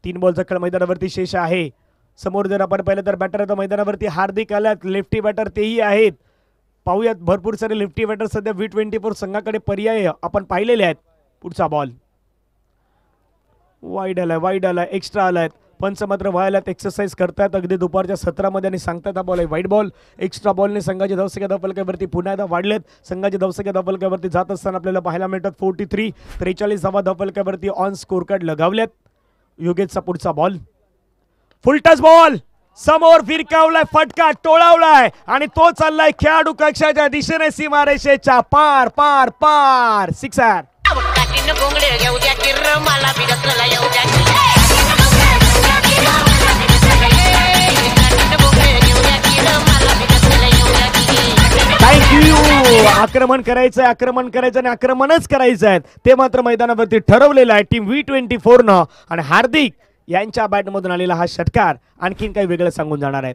3 बॉलचा खेळ मैदानावरती शेष आहे. समोर जर आपण पाहिलं तर बॅटर आता मैदानावरती हार्दिक आल्यात, लेफ्टी बॅटर तेही आहेत. पाहूयात भरपूर सारे लेफ्टी बॅटर सध्या V24 संघाकडे पर्याय आपण पाहिलेले आहेत. पुढचा बॉल वाईड आलाय एक्स्ट्रा आलाय. पंच मात्र व्हायलात एक्सरसाइज करतात अगदी दुपारच्या सत्रामध्ये आणि सांगतात हा बॉल आहे वाईड बॉल. एक्स्ट्रा बॉलने संघाच्या धावसंख्या धावफलकावरती पुन्हा एकदा वाढलेत. संघाची धावसंख्या धावफलकावरती जात असताना आपल्याला पाहायला मिळतात 43 43 धावा धावफलकावरती ऑन स्कोर कार्ड लगावल्यात. योगेशचा पुढचा बॉल फुल टच बॉल समोर फिरकावलाय, फटका टोळावलाय आणि तो चाललाय खेळाडू कक्षाच्या दिशेने सीमारेषेच्या पार पार पार. सिक्सर. थँक्यू. आक्रमण करायचं आणि आक्रमणच करायचं आहे ते मात्र मैदानावरती ठरवलेलं आहे टीम V24 न. आणि हार्दिक यांच्या बॅटमधून आलेला हा षटकार आणखीन काही वेगळं सांगून जाणार आहे.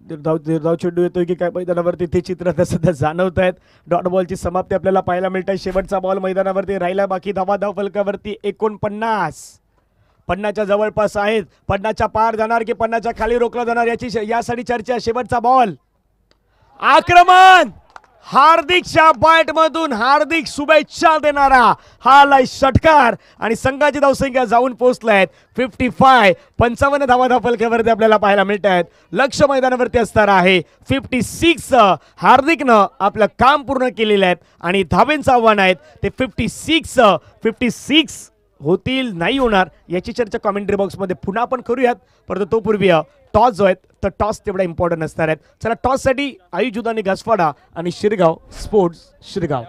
दीर्घाव चेंडू येतोय की काय मैदानावरती ते चित्र सध्या जाणवत आहेत. डॉट बॉलची समाप्ती आपल्याला पाहायला मिळते. शेवटचा बॉल मैदानावरती राहिला बाकी धावा धावफलकावरती 49च्या जवळपास आहेत. 50च्या पार जाणार की 50च्या खाली रोखला जाणार यासाठी चर्चा. शेवटचा बॉल आक्रमण हार्दिकच्या बॅट मधून हार्दिक शुभेच्छा देणारा हा षटकार आणि संघाची धावसंख्या जाऊन पोहोचलाय 55. 55 धावा धावफलकावरती आपल्याला पाहायला मिळत आहेत. लक्ष मैदानावरती असणार आहे 56. हार्दिकनं आपलं काम पूर्ण केलेलं आहे आणि धावेंचं आव्हान आहे ते 56 होतील नाही होणार याची चर्चा कॉमेंट्री बॉक्समध्ये पुन्हा आपण करूयात. परंतु तो पूर्वी टॉस जो आहे तर टॉस तेवढा इम्पॉर्टंट असणार आहेत. चला टॉससाठी आयुजुदानी घासवाडा आणि शिरगाव स्पोर्ट्स शिरगाव.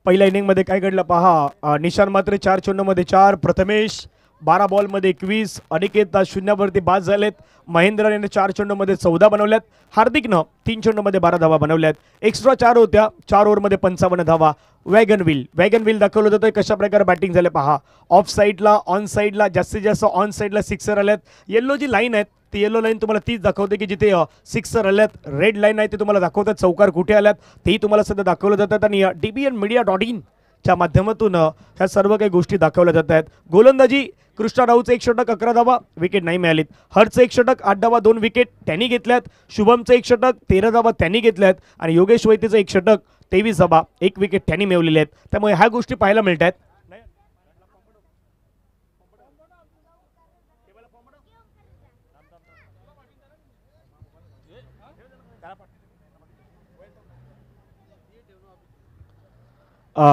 पहिल्या इनिंग मध्ये काय घडलं पहा. निशान मात्र 4 चेंडूमध्ये 4, प्रथमेश 12 बॉलमध्ये 21, अनिकेत शून्यावरती बाद झालेत. महेंद्र याने 4 चेंडूमध्ये 14 बनवल्यात. हार्दिकनं 3 चेंडूमध्ये 12 धावा बनवल्यात. एक्स्ट्रा 4 होत्या. 4 ओव्हरमध्ये 55 धावा. वॅगन व्हील दाखवलं जातोय कशा प्रकारे बॅटिंग झाले पहा. ऑफ साईडला ऑन साईडला जास्तीत जास्त ऑन साईडला सिक्सर आल्यात. येल्लो जी लाईन आहेत ती येलो लाईन तुम्हाला तीच दाखवते की जिथे सिक्सर आल्यात. रेड लाईन आहे ते तुम्हाला दाखवतात चौकार कुठे आल्यात तेही तुम्हाला सध्या दाखवलं जातात. आणि dbnmedia.in च्या माध्यमातून ह्या सर्व काही गोष्टी दाखवल्या जात आहेत. गोलंदाजी कृष्णा राऊचं 1 षटक 11 धावा, विकेट नाही मिळालीत. हर्षचं 1 षटक 8 धावा 2 विकेट त्यांनी घेतल्यात. शुभमचं 1 षटक 13 धावा त्यांनी घेतल्यात आणि योगेश वैतीचं 1 षटक 23 धावा 1 विकेट त्यांनी मिळवलेले आहेत. त्यामुळे ह्या गोष्टी पाहायला मिळत आहेत.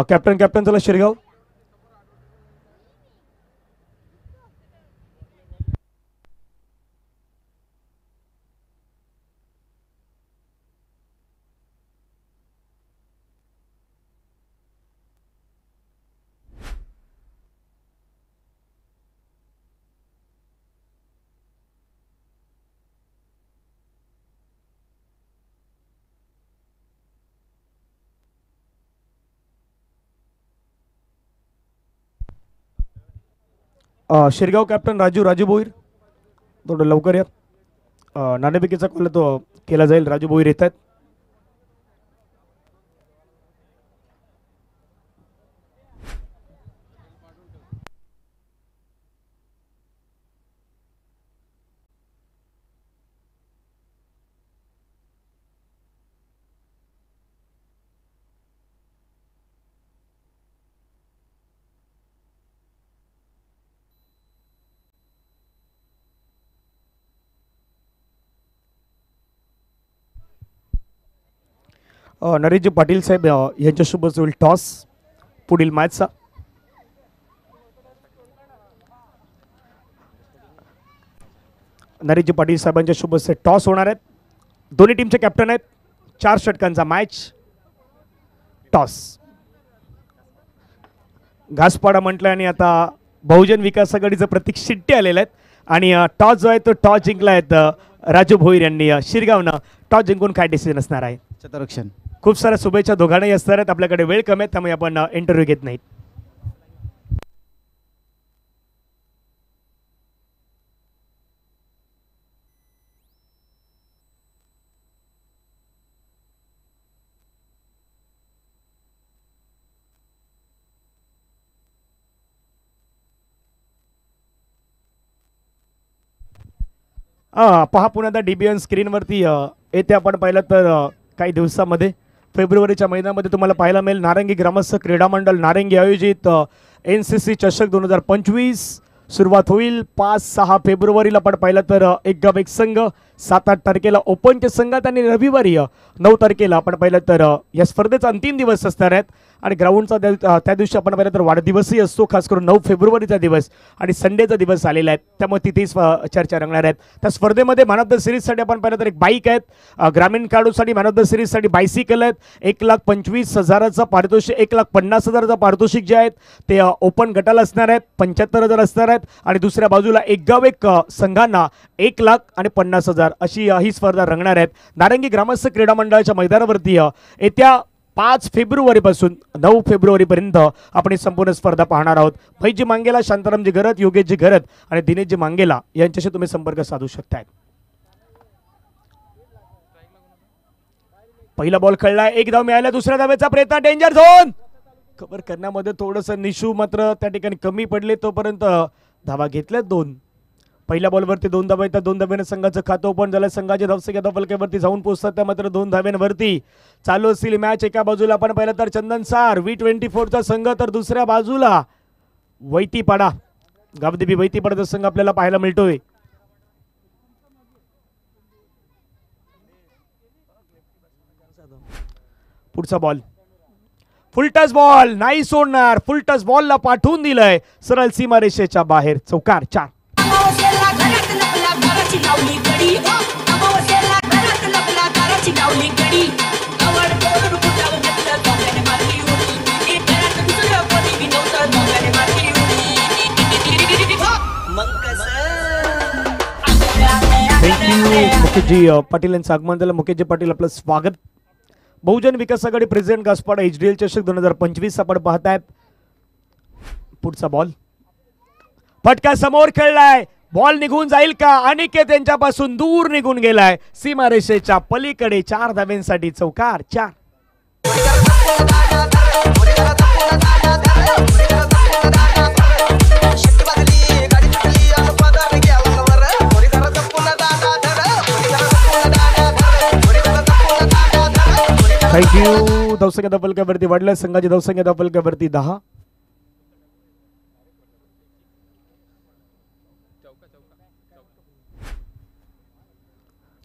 कॅप्टन चला शिरगाव. शिरगाव कॅप्टन राजू भोईर थोडं लवकर या. नाणेफेकीचा कॉल तो केला जाईल. राजू भोईर येत आहेत. नरेशजी पाटील साहेब यांच्यासोबत होईल टॉस पुढील मॅचचा. नरेशजी पाटील साहेबांच्या सोबत टॉस होणार आहेत. दोन्ही टीमचे कॅप्टन आहेत. 4 षटकांचा मॅच. टॉस घासपाडा म्हटलं आणि आता बहुजन विकास आघाडीचं प्रतीक शिट्टे आलेले आहेत आणि टॉस जो आहे तो टॉस जिंकला आहेत राजू भोईर यांनी शिरगावनं टॉस जिंकून काय डिसिजन असणार आहे? क्षेत्ररक्षण. खूप साऱ्या शुभेच्छा दोघांनाही असणार आहेत. आपल्याकडे वेळ कमी आहे त्यामुळे आपण इंटरव्ह्यू घेत नाहीत. पहा पुन्हा आता DBN स्क्रीनवरती येते. आपण पाहिलं तर काही दिवसामध्ये फेब्रुवारीच्या महिन्यामध्ये तुम्हाला पाहायला मिळेल नारंगी ग्रामस्थ क्रीडा मंडळ नारंगी आयोजित NCC चषक 2025 सुरुवात होईल 5-6 फेब्रुवारीला. आपण पाहिलं तर एक गाव एक संघ, 7-8 तारखेला ओपनच्या संघात आणि रविवारी 9 तारखेला आपण पाहिलं तर या स्पर्धेचा अंतिम दिवस असणार आहेत. आणि ग्राउंडचा त्या दिवशी आपण पाहिलं तर वाढदिवसही असतो, खास करून 9 फेब्रुवारीचा दिवस आणि संडेचा दिवस आलेला आहे त्यामुळे तिथेच चर्चा रंगणार आहेत. त्या स्पर्धेमध्ये मॅन ऑफ द सिरीजसाठी आपण पाहिलं तर एक बाईक आहेत, ग्रामीण खेळाडूसाठी मॅन ऑफ द सिरीजसाठी बायसिकल आहेत. 1,25,000चं पारितोषिक, 1,50,000चं पारितोषिक जे आहेत ते ओपन गटाला असणार आहेत, 75,000 असणार आहेत. आणि दुसऱ्या बाजूला एक गाव एक संघांना 1,50,000 अशी ही स्पर्धा रंगणार आहेत. नारंगी ग्रामस्थ क्रीडा मंडळाच्या मैदानावरती येत्या 5 फेब्रुवारीपासून 9 फेब्रुवारीपर्यंत आपण ही संपूर्ण स्पर्धा पाहणार आहोत. भाईजी मांगेला, शांतारामजी घरत, योगेशजी घरत आणि दिनेशजी मांगेला यांच्याशी तुम्ही संपर्क साधू शकताय. पहिला बॉल खेळलाय, एक धाव मिळाला, दुसऱ्या धावेचा प्रयत्न, डेंजर झोन कव्हर करण्यामध्ये थोडंसं निशू मात्र त्या ठिकाणी कमी पडले, तोपर्यंत धावा घेतल्यात 2. पहिल्या बॉलवरती 2 धावा येतात, 2 धाब्याने संघाचं खातं ओपन झालं. संघाचे धावसंख्या धावफलकावरती जाऊन पोहोचतात त्या मात्र 2 धाब्यांवरती चालू असतील मॅच. एका बाजूला आपण पाहिलं तर चंदनसार V24चा संघ, तर दुसऱ्या बाजूला वैतीपाडा गावदेवी वैतीपाडाचा संघ आपल्याला पाहायला मिळतोय. पुढचा बॉल फुल टच बॉल नाही सोडणार, फुल टच बॉलला पाठवून दिलंय सरळ सीमारेषेच्या बाहेर. चौकार 4. मुकेशजी पाटील यांचं आगमन झालं. मुकेशजी पाटील आपलं स्वागत. बहुजन विकास आघाडी प्रेसिडेंट गासपाडा HDL चषक 2025 आपण पाहतायत. पुढचा बॉल फटका समोर खेळलाय, बॉल निघून जाईल का? अनिकेत यांच्यापासून दूर निघून गेलाय सीमारेषेच्या पलीकडे. 4 धाब्यांसाठी चौकार 4. थँक्यू. धावसंख्या धावफलकावरती वाढलं, संघाची धावसंख्या धावफलकावरती 10.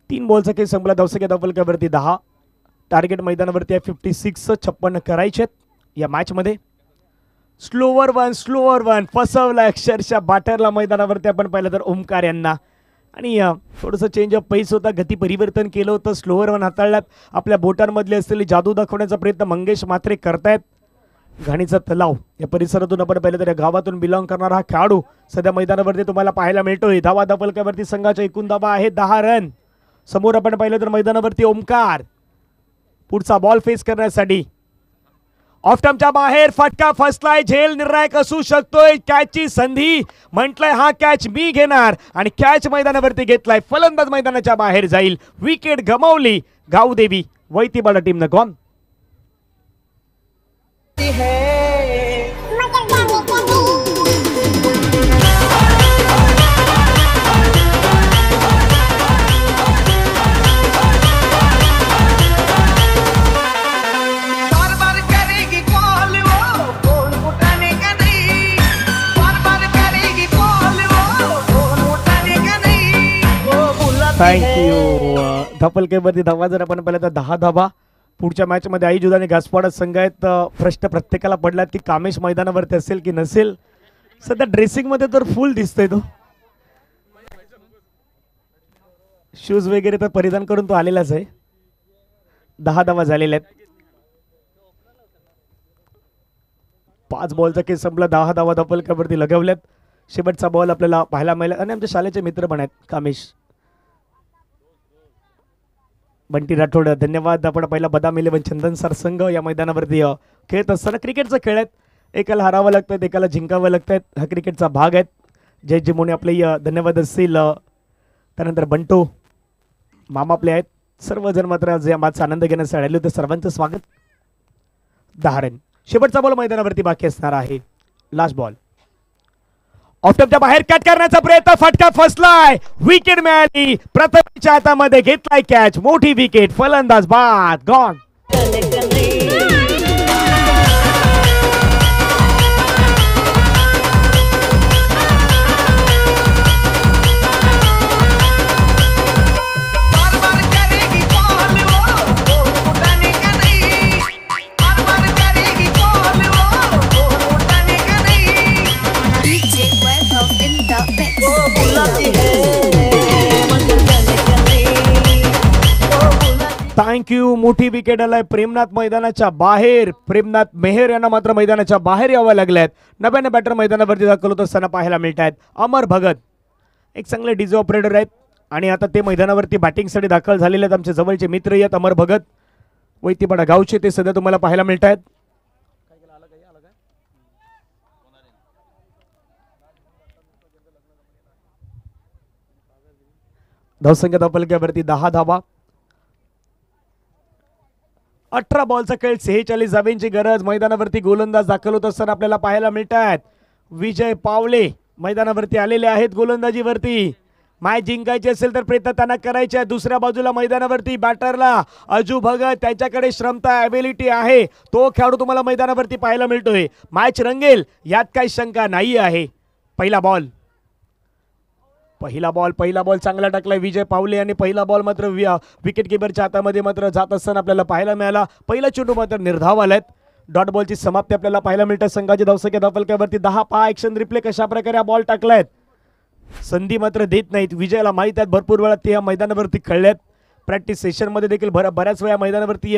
तीन बॉलचा खेळ संपला. धावसंख्या धावफलकावरती 10. टार्गेट मैदानावरती 56, 56 करायचे या मॅच मध्ये. स्लोवर वन फसवला अक्षरशः बॅटरला मैदानावरती आपण पाहिलं तर ओमकार यांना. आणि थोडंसं चेंज ऑफ पेस होता, गती परिवर्तन केलं होतं, स्लोवर वन हाताळल्यात. आपल्या बोटांमधली असलेली जादू दाखवण्याचा प्रयत्न मंगेश मात्रे करतायत. घाणीचा तलाव या परिसरातून आपण पाहिलं तर या गावातून बिलॉंग करणारा हा खेळाडू सध्या मैदानावरती तुम्हाला पाहायला मिळतोय. धावा धावफलकावरती संघाच्या एकूण धावा आहेत 10 रन. समोर आपण पाहिलं तर मैदानावरती ओमकार. पुढचा बॉल फेस करण्यासाठी ऑफ स्टंपच्या बाहेर फटका फसलाय. झेल निर्णायक असू शकतोय. कॅचची संधी म्हटलंय हा कॅच मी घेणार आणि कॅच मैदानावरती घेतलाय. फलंदाज मैदानाच्या बाहेर जाईल. विकेट गमावली गावदेवी वैतीपाडा टीमनं. गॉन. थँक्यू. धावफलकावरती धावा जर आपण पाहिलं तर 10 धावा. पुढच्या मॅच मध्ये आई जुदा आणि घासपाडा संघ आहेत. प्रश्न प्रत्येकाला पडलात की कामेश मैदानावरती असेल की नसेल. सध्या ड्रेसिंग मध्ये तर फुल दिसतोय तो. शूज वगैरे तर परिधान करून तो आलेलाच आहे. 10 धावा झालेल्या आहेत. 5 बॉलचा केस संपला. 10 धावा धावफलकावरती लगवल्यात. शेवटचा बॉल आपल्याला पाहायला मिळाला आणि आमच्या शाळेचे मित्र पण आहेत कामेश. बंटी राठोड धन्यवाद. आपण पहिला बदाम 11 चंदन सर संघ या मैदानावरती खेळत असताना क्रिकेटचा खेळ आहेत. एकाला हरावं लागतं, एकाला जिंकावं लागतं. हा क्रिकेटचा भाग आहे. जय जिमोने आपले धन्यवाद असतील. त्यानंतर बंटू मामा आपले आहेत. सर्वजण मात्र आज या मॅचचा आनंद घेण्यासाठी आले होते. सर्वांचं स्वागत. 10 रन. शेवटचा बॉल मैदानावरती बाकी असणार आहे. लास्ट बॉल ऑफ्टॉपच्या बाहेर कट करण्याचा प्रयत्न, फटका फसलाय, विकेट मिळाली. प्रथमच्या हातामध्ये घेतलाय कॅच, मोठी विकेट, फलंदाज बाद, गॉन. थँक्यू. मोठी विकेट आलाय प्रेमनाथ मैदानाच्या बाहेर. प्रेमनाथ मेहर यांना मात्र मैदानाच्या बाहेर यावं लागल्यात. नव्याने बॅटर मैदानावरती दाखल होत असताना पाहायला मिळत आहेत. अमर भगत एक चांगले डीजे ऑपरेटर आहेत आणि आता ते मैदानावरती बॅटिंगसाठी दाखल झालेले आहेत. आमचे जवळचे मित्र आहेत अमर भगत, वैतीपाडा गावचे. ते सध्या तुम्हाला पाहायला मिळत आहेत. धावसंख्या धावफलकावरती 10 धावा. 18 बॉलचा खेळ, 46 धावांची गरज. मैदानावरती गोलंदाज दाखल होत असताना आपल्याला पाहायला मिळत आहेत. विजय पावले मैदानावरती आलेले आहेत गोलंदाजीवरती. मॅच जिंकायची असेल तर प्रयत्न त्यांना करायचे आहे. दुसऱ्या बाजूला मैदानावरती बॅटरला अजू भगत, त्याच्याकडे श्रमता ॲबिलिटी आहे. तो खेळाडू तुम्हाला मैदानावरती पाहायला मिळतोय. मॅच रंगेल यात काही शंका नाही आहे. पहिला बॉल चांगला टाकलाय विजय पावले आणि पहिला बॉल मात्र विकेट किपरच्या हातामध्ये मात्र जात असताना आपल्याला पाहायला मिळाला. पहिला चेंडू मात्र निर्धाव आलाय. डॉट बॉलची समाप्ती आपल्याला पाहायला मिळते. संघाची धावसंख्या धावफलकावरती 10. पहा ऍक्शन रिप्ले कशा प्रकारे हा बॉल टाकलायत. संधी मात्र देत नाहीत. विजयाला माहित आहेत भरपूर वेळा ते या मैदानावरती खेळल्यात. प्रॅक्टिस सेशनमध्ये देखील बऱ्याच वेळा मैदानावरती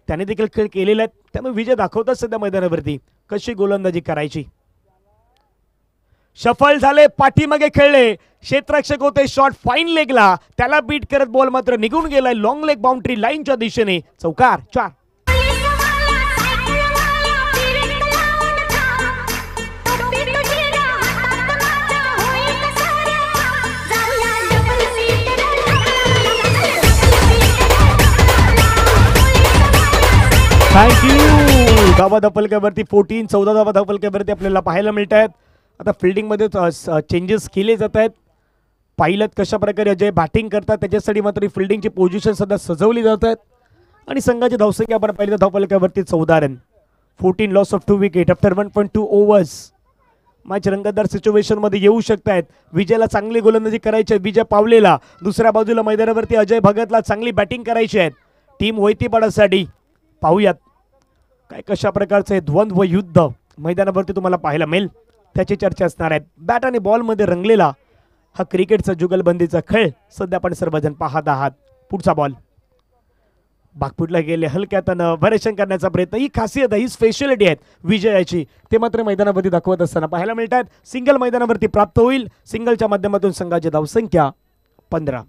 त्याने देखील खेळ केलेले आहेत. त्यामुळे विजय दाखवतात सध्या मैदानावरती कशी गोलंदाजी करायची. सफल झाले, पाठीमागे खेळले, क्षेत्ररक्षक होते. शॉट फाईन लेगला, त्याला बीट करत बॉल मात्र निघून गेलाय. लॉंग लेग बाउंड्री लाईनच्या दिशेने. चौकार, 4. थँक्यू. धावा धावफलकावरती 14, 14 धावा धावफलकावरती आपल्याला पाहायला मिळत आहेत. आता फिल्डिंगमध्ये चेंजेस केले जात आहेत. पाहिलं कशा प्रकारे अजय बॅटिंग करतात, त्याच्यासाठी मात्र फिल्डिंगची पोझिशन सध्या सजवली जात आहेत. आणि संघाची धावसंख्या आपण पाहिली तर धावफलकावरती 14 run. 14 loss of 2 wicket after 1.2 overs. Match रंगतदार सिच्युएशनमध्ये येऊ शकतायत. विजयला चांगली गोलंदाजी करायची आहे. विजय पावलेला. दुसऱ्या बाजूला मैदानावरती अजय भगतला चांगली बॅटिंग करायची आहे. टीम वैतीपाडासाठी पाहूयात काय कशा प्रकारचे द्वंद्व युद्ध मैदानावरती तुम्हाला पाहायला मिळेल, त्याची चर्चा असणार आहे. बॅट आणि बॉलमध्ये रंगलेला हा क्रिकेटचा जुगलबंदीचा खेळ सध्या आपण सर्वजण पाहत आहात. पुढचा बॉल बागपुटला गेले, हलक्यातनं व्हॅरिएशन करण्याचा प्रयत्न. ही खासियत आहे, ही स्पेशलिटी आहे विजयाची. ते मात्र मैदानावरती दाखवत असताना पाहायला मिळतात. सिंगल मैदानावरती प्राप्त होईल. सिंगलच्या माध्यमातून संघाची धावसंख्या 15.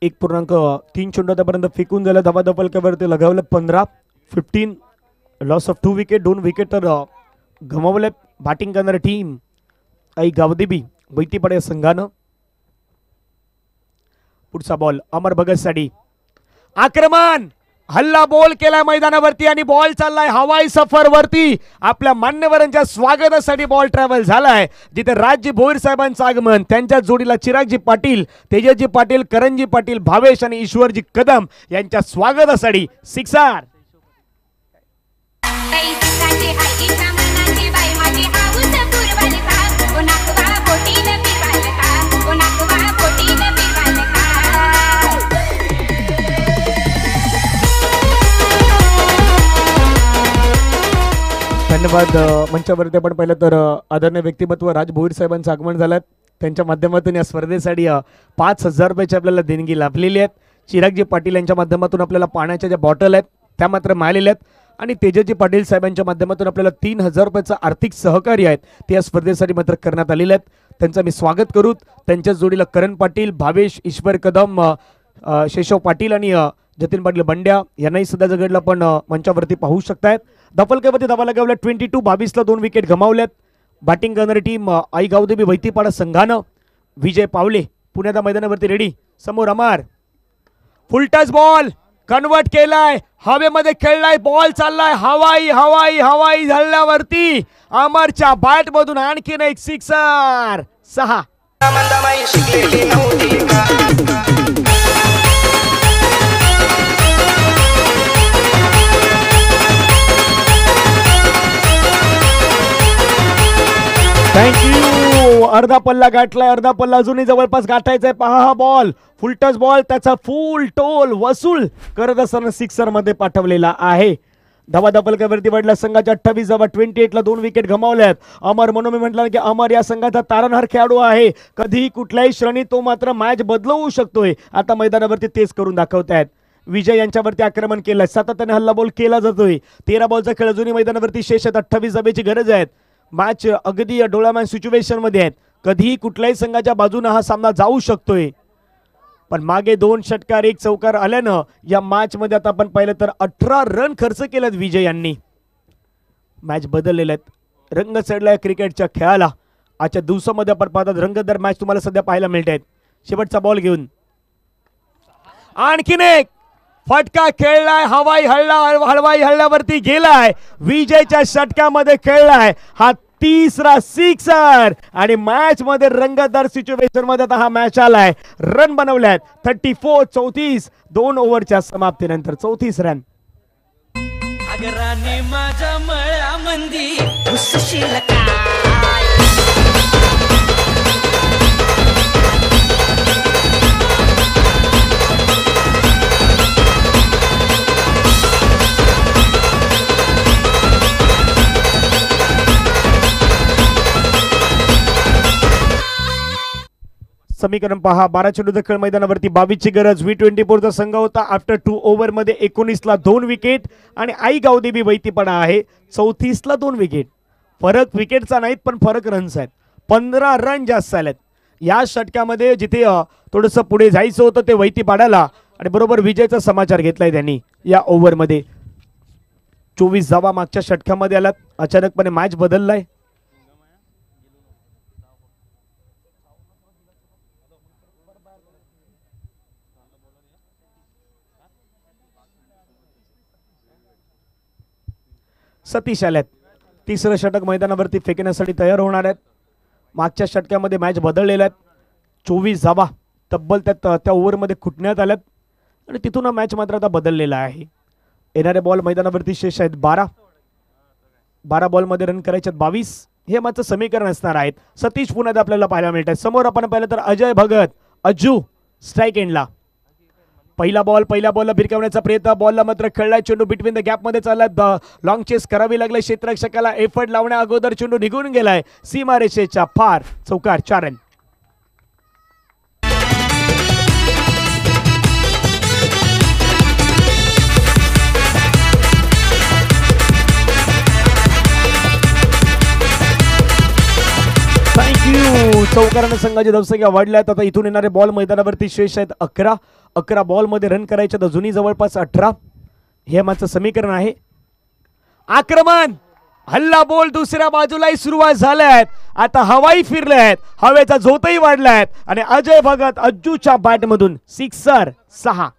1.3 चेंडूपर्यंत फेकून झालं. धावा धावफलकावरती लगावलं 15. 15 लॉस ऑफ 2 विकेट. 2 विकेट तर गमावले. बॅटिंग करणारी टीम आई गावदेवी वैतीपाडा संघानं. पुढचा बॉल अमर भगतसाठी. आक्रमण, हल्ला बॉल केलाय मैदानावरती आणि बॉल चाललाय हवाई सफरवरती. आपल्या मान्यवरांच्या स्वागतासाठी बॉल ट्रॅव्हल झालाय. जिथे राजजी भोईर साहेबांचं आगमन, त्यांच्या जोडीला चिरागजी पाटील, तेजसजी पाटील, करणजी पाटील, भावेश आणि ईश्वरजी कदम यांच्या स्वागतासाठी. सिक्सर. धन्यवाद. मंचावरती आपण पाहिलं तर आदरणीय व्यक्तिमत्व राज भोईर साहेबांचं आगमन झालं. त्यांच्या माध्यमातून या स्पर्धेसाठी 5,000 रुपयाची आपल्याला देणगी लाभलेली आहेत. चिरागजी पाटील यांच्या माध्यमातून आपल्याला पाण्याच्या ज्या बॉटल आहेत त्या मात्र मिळालेल्या आहेत. आणि तेजस्वी पाटील साहेबांच्या माध्यमातून आपल्याला 3000 रुपयाचं आर्थिक सहकार्य आहेत ते या स्पर्धेसाठी मात्र करण्यात आलेले आहेत. त्यांचं मी स्वागत करू. त्यांच्याच जोडीला करण पाटील, भावेश, ईश्वर कदम, शेषव पाटील आणि जतीन पाटील बंड्या यांनाही सुद्धा जगडला पण मंचावरती पाहू शकतायत. धपलकेवरती धावा लगावल्या 22-22 2 विकेट गमावल्यात. बॅटिंग करणारी टीम आई गावदेवी वैतीपाडा संघानं. विजय पावले पुण्याच्या मैदानावरती रेडी. समोर अमर, फुल टच बॉल कन्वर्ट केलाय, हवेमध्ये खेळलाय, बॉल चाललाय हवाई हवाई हवाई झाल्यावरती अमरच्या बॅट मधून आणखीन एक सिक्सर. 6. थँक्यू. अर्धा पल्ला गाठलाय, अर्धा पल्ला अजूनही जवळपास गाठायचा आहे. पहा हा बॉल, फुल टच बॉल, त्याचा फुल टोल वसूल करत असताना सिक्सर मध्ये पाठवलेला आहे. धावा धपलकावरती वाढला संघाच्या 28 धावा 28 ला 2 विकेट गमावल्यात. अमर, म्हणून मी म्हटलं की अमर या संघाचा तारणहार खेळाडू आहे. कधी कुठल्याही श्रेणीत तो मात्र मॅच बदलवू शकतोय. आता मैदानावरती तेच करून दाखवतायत. विजय यांच्यावरती आक्रमण केलंय, सातत्याने हल्ला बॉल केला जातोय. 13 बॉलचा खेळ अजूनही मैदानावरती शेष आहेत. 28 धावेची गरज आहे. मॅच अगदी डोळामान सिच्युएशन मध्ये आहेत. कधीही कुठल्याही संघाच्या बाजूने हा सामना जाऊ शकतोय. पण मागे 2 षटकार 1 चौकार आल्यानं या मॅच मध्ये आता आपण पाहिलं तर 18 रन खर्च केलेत विजय यांनी. मॅच बदललेले आहेत. रंग चढलाय क्रिकेटच्या खेळाला. आजच्या दिवसामध्ये आपण पाहतात रंगतदार मॅच तुम्हाला सध्या पाहायला मिळत आहेत. शेवटचा बॉल घेऊन आणखीन एक फटका खेळलाय, हवाई हल्ल्यावरती गेलाय. विजयच्या षटकामध्ये खेळलाय हा 3रा सिक्सर आणि मॅच मध्ये रंगतदार सिच्युएशन मध्ये आता हा मॅच आलाय. रन बनवल्यात 34-34 2 ओव्हरच्या समाप्तीनंतर 34 रन. अगराने माझ्या मळ्यामंदी हुसशील काय. समीकरण पहा. 12 चेंडूचा खेळ मैदानावरती 22 ची गरज. V24 चा संघ होता. आफ्टर 2 ओव्हर मध्ये 19 ला 2 विकेट आणि आई गावदेवी वैतीपणा आहे 34 ला 2 विकेट. फरक विकेटचा नाहीत पण फरक रन्स आहेत. 15 रन जास्त आलेत या षटकामध्ये. जिथे थोडंसं पुढे जायचं होतं ते वैतीपाडाला आणि बरोबर विजयचा समाचार घेतलाय त्यांनी या ओव्हर मध्ये. 24 धावा मागच्या षटकामध्ये आलात. अचानकपणे मॅच बदललाय. सतीश आल्यात. 3रं षटक मैदानावरती फेकण्यासाठी तयार होणार आहेत. मागच्या षटकामध्ये मॅच बदललेल्या आहेत. 24 धावा तब्बल त्या ओव्हरमध्ये खुटण्यात आल्यात आणि तिथून हा मॅच मात्र आता बदललेला आहे. येणारे बॉल मैदानावरती शेष आहेत 12 बॉलमध्ये रन करायचे 22. हे मात्र समीकरण असणार आहेत. सतीश पुन्हा आपल्याला पाहायला मिळत आहे. समोर आपण पाहिलं तर अजय भगत, अज्जू स्ट्राईक एंडला. पहिल्या बॉलला भिरकावण्याचा प्रयत्न. बॉलला मात्र खेळलाय. चेंडू बिटवीन द गॅप मध्ये चाललाय. लॉंग चेस करावी लागले. क्षेत्ररक्षकाला एफर्ट लावण्या अगोदर चेंडू निघून गेलाय सीमारेषेच्या पार. चौकार. 4 रन. थँक्यू. चौकाराने संघाची धावसंख्या वाढल्यात. आता इथून येणारे बॉल मैदानावरती शेष आहेत 11 बॉलमध्ये रन करायचे अजूनही जवळपास 18. हे माझं समीकरण आहे. आक्रमण, हल्ला बॉल दुसऱ्या बाजूलाही सुरुवात झाल्यात. आता हवाई फिरल्यात, हवेचा झोतही वाढलाय आणि अजय भगत अज्जूच्या बॅट मधून सिक्सर. 6.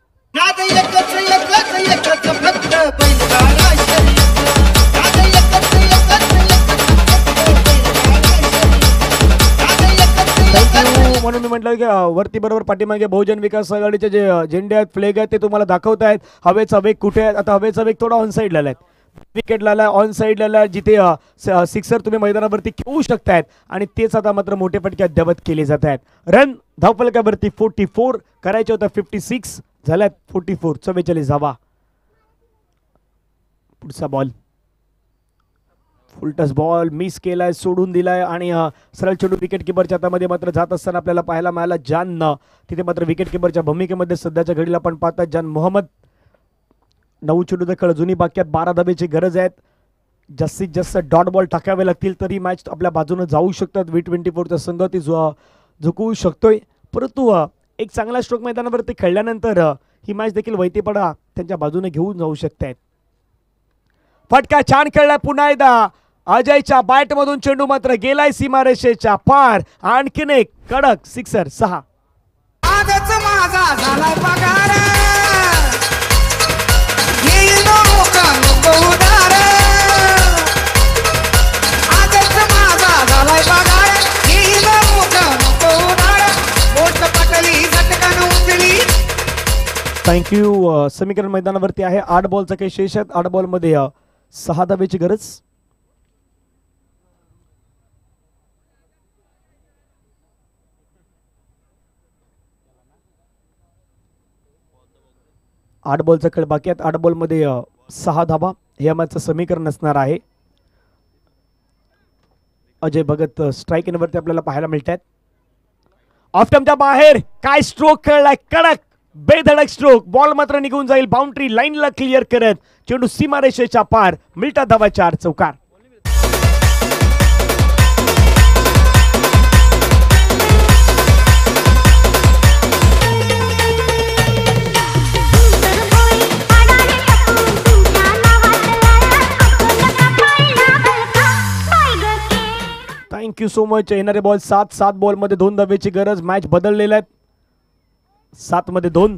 म्हणून मी म्हटलं की वरती बरोबर पाठीमागे बहुजन विकास आघाडीचे जे झेंडे आहेत, फ्लॅग आहेत ते तुम्हाला दाखवतायत. हवेचा वेग कुठे आहे? आता हवेचा वेग थोडा ऑन साईडला आलाय. विकेटला आलाय, ऑन साईडला आलाय, जिथे सिक्सर तुम्ही मैदानावरती खेळू शकतायत आणि तेच आता मात्र मोठे फटके अद्यावत केले जात आहेत. रन धावफलकावरती 44 करायचे होता 56 झाल्यात 44. 44 धावा. पुढचा बॉल फुलटस बॉल मिस केलाय, सोडून दिलाय आणि सरळ चेंडू विकेट किपरच्या हातामध्ये मात्र जात असताना आपल्याला पाहायला मिळाला जान. तिथे मात्र विकेट किपरच्या भूमिकेमध्ये सध्याच्या घडीला आपण पाहतात जान मोहम्मद 9 चेंडू दखल जुनी बाक्यात 12 धाब्याची गरज आहे. जास्तीत जास्त डॉट बॉल टाकावे लागतील तर ही मॅच आपल्या बाजूने जाऊ शकतात. V24चा संघ ती झुकवू शकतोय, परंतु एक चांगला स्ट्रोक मैदानावरती खेळल्यानंतर ही मॅच देखील वैतीपडा त्यांच्या बाजूने घेऊन जाऊ शकतात. फटका छान खेळलाय पुन्हा एकदा. अजयच्या बॅटमधून चेंडू मात्र गेलाय सीमारेषेच्या पार. आणखीन एक कडक सिक्सर 6. आजच माझा झालाय पगार येईल मोका नको उधार आजच माझा झालाय पगार येईल मोका नको उधार मोठ पटली झटकन उचली. थँक्यू. समीकरण मैदानावरती आहे. 8 बॉलचा काही शेष आहेत. 8 बॉलमध्ये 6 धाब्याची गरज. आठ बॉलचा खेळ बाकी आहेत. 8 बॉलमध्ये 6 धाबा हे मॅचचं समीकरण असणार आहे. अजय भगत स्ट्राईक इनवरती आपल्याला पाहायला मिळत आहेत. ऑफ टर्मच्या बाहेर काय स्ट्रोक खेळलाय, कडक बेधडक स्ट्रोक. बॉल मात्र निघून जाईल बाउंड्री लाईनला क्लिअर करत. चेंडू सीमारेषेच्या पार. मिळतात धावा 4. चौकार. Thank you so much. येणारे बॉल 7 बॉलमध्ये 2 धाब्याची गरज. मॅच बदललेला आहे. 7 मध्ये 2.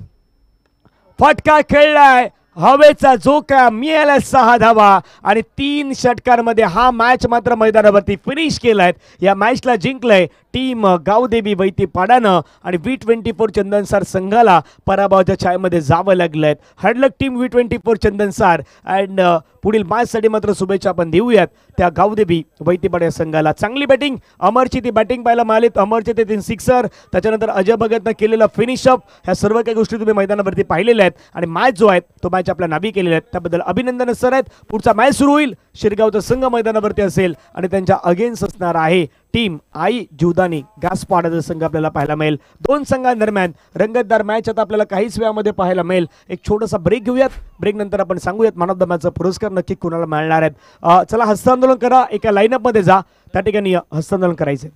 फटका खेळलाय हवेचा झोका. मिळाला 6 धावा आणि 3 षटकांमध्ये हा मॅच मात्र मैदानावरती फिनिश केलाय. या मॅचला जिंकलंय टीम गावदेवी वैतीपाडानं आणि V24 चंदनसार संघाला पराभवाच्या छायेमध्ये जावं लागलंय. हार्डलक टीम V24 चंदनसार. अँड पुढील मॅचसाठी मात्र शुभेच्छा आपण देऊयात त्या गावदेवी वैतीपाडा संघाला. चांगली बॅटिंग अमरची ती बॅटिंग पाहायला मिळालीत. अमरचे ते 3 सिक्सर, त्याच्यानंतर अजय भगतनं केलेला फिनिशअप, ह्या सर्व काही गोष्टी तुम्ही मैदानावरती पाहिलेल्या आहेत. आणि मॅच जो आहे तो मॅच आपल्या नावी केलेला आहे, त्याबद्दल अभिनंदन सर आहेत. पुढचा मॅच सुरू होईल. शिरगावचा संघ मैदानावरती असेल आणि त्यांच्या अगेन्स्ट असणार आहे टीम आई जीवदानी गासपाडाचा संघ आपल्याला पाहायला मिळेल. 2 संघांदरम्यान रंगतदार मॅच आता आपल्याला काहीच वेळामध्ये पाहायला मिळेल. एक छोटासा ब्रेक घेऊयात. ब्रेक नंतर आपण सांगूयात मॅन ऑफ द मॅचचा पुरस्कार नक्की कोणाला मिळणार आहेत. चला हस्तांदोलन करा. एका लाईनअप मध्ये जा, त्या ठिकाणी हस्तांदोलन करायचं.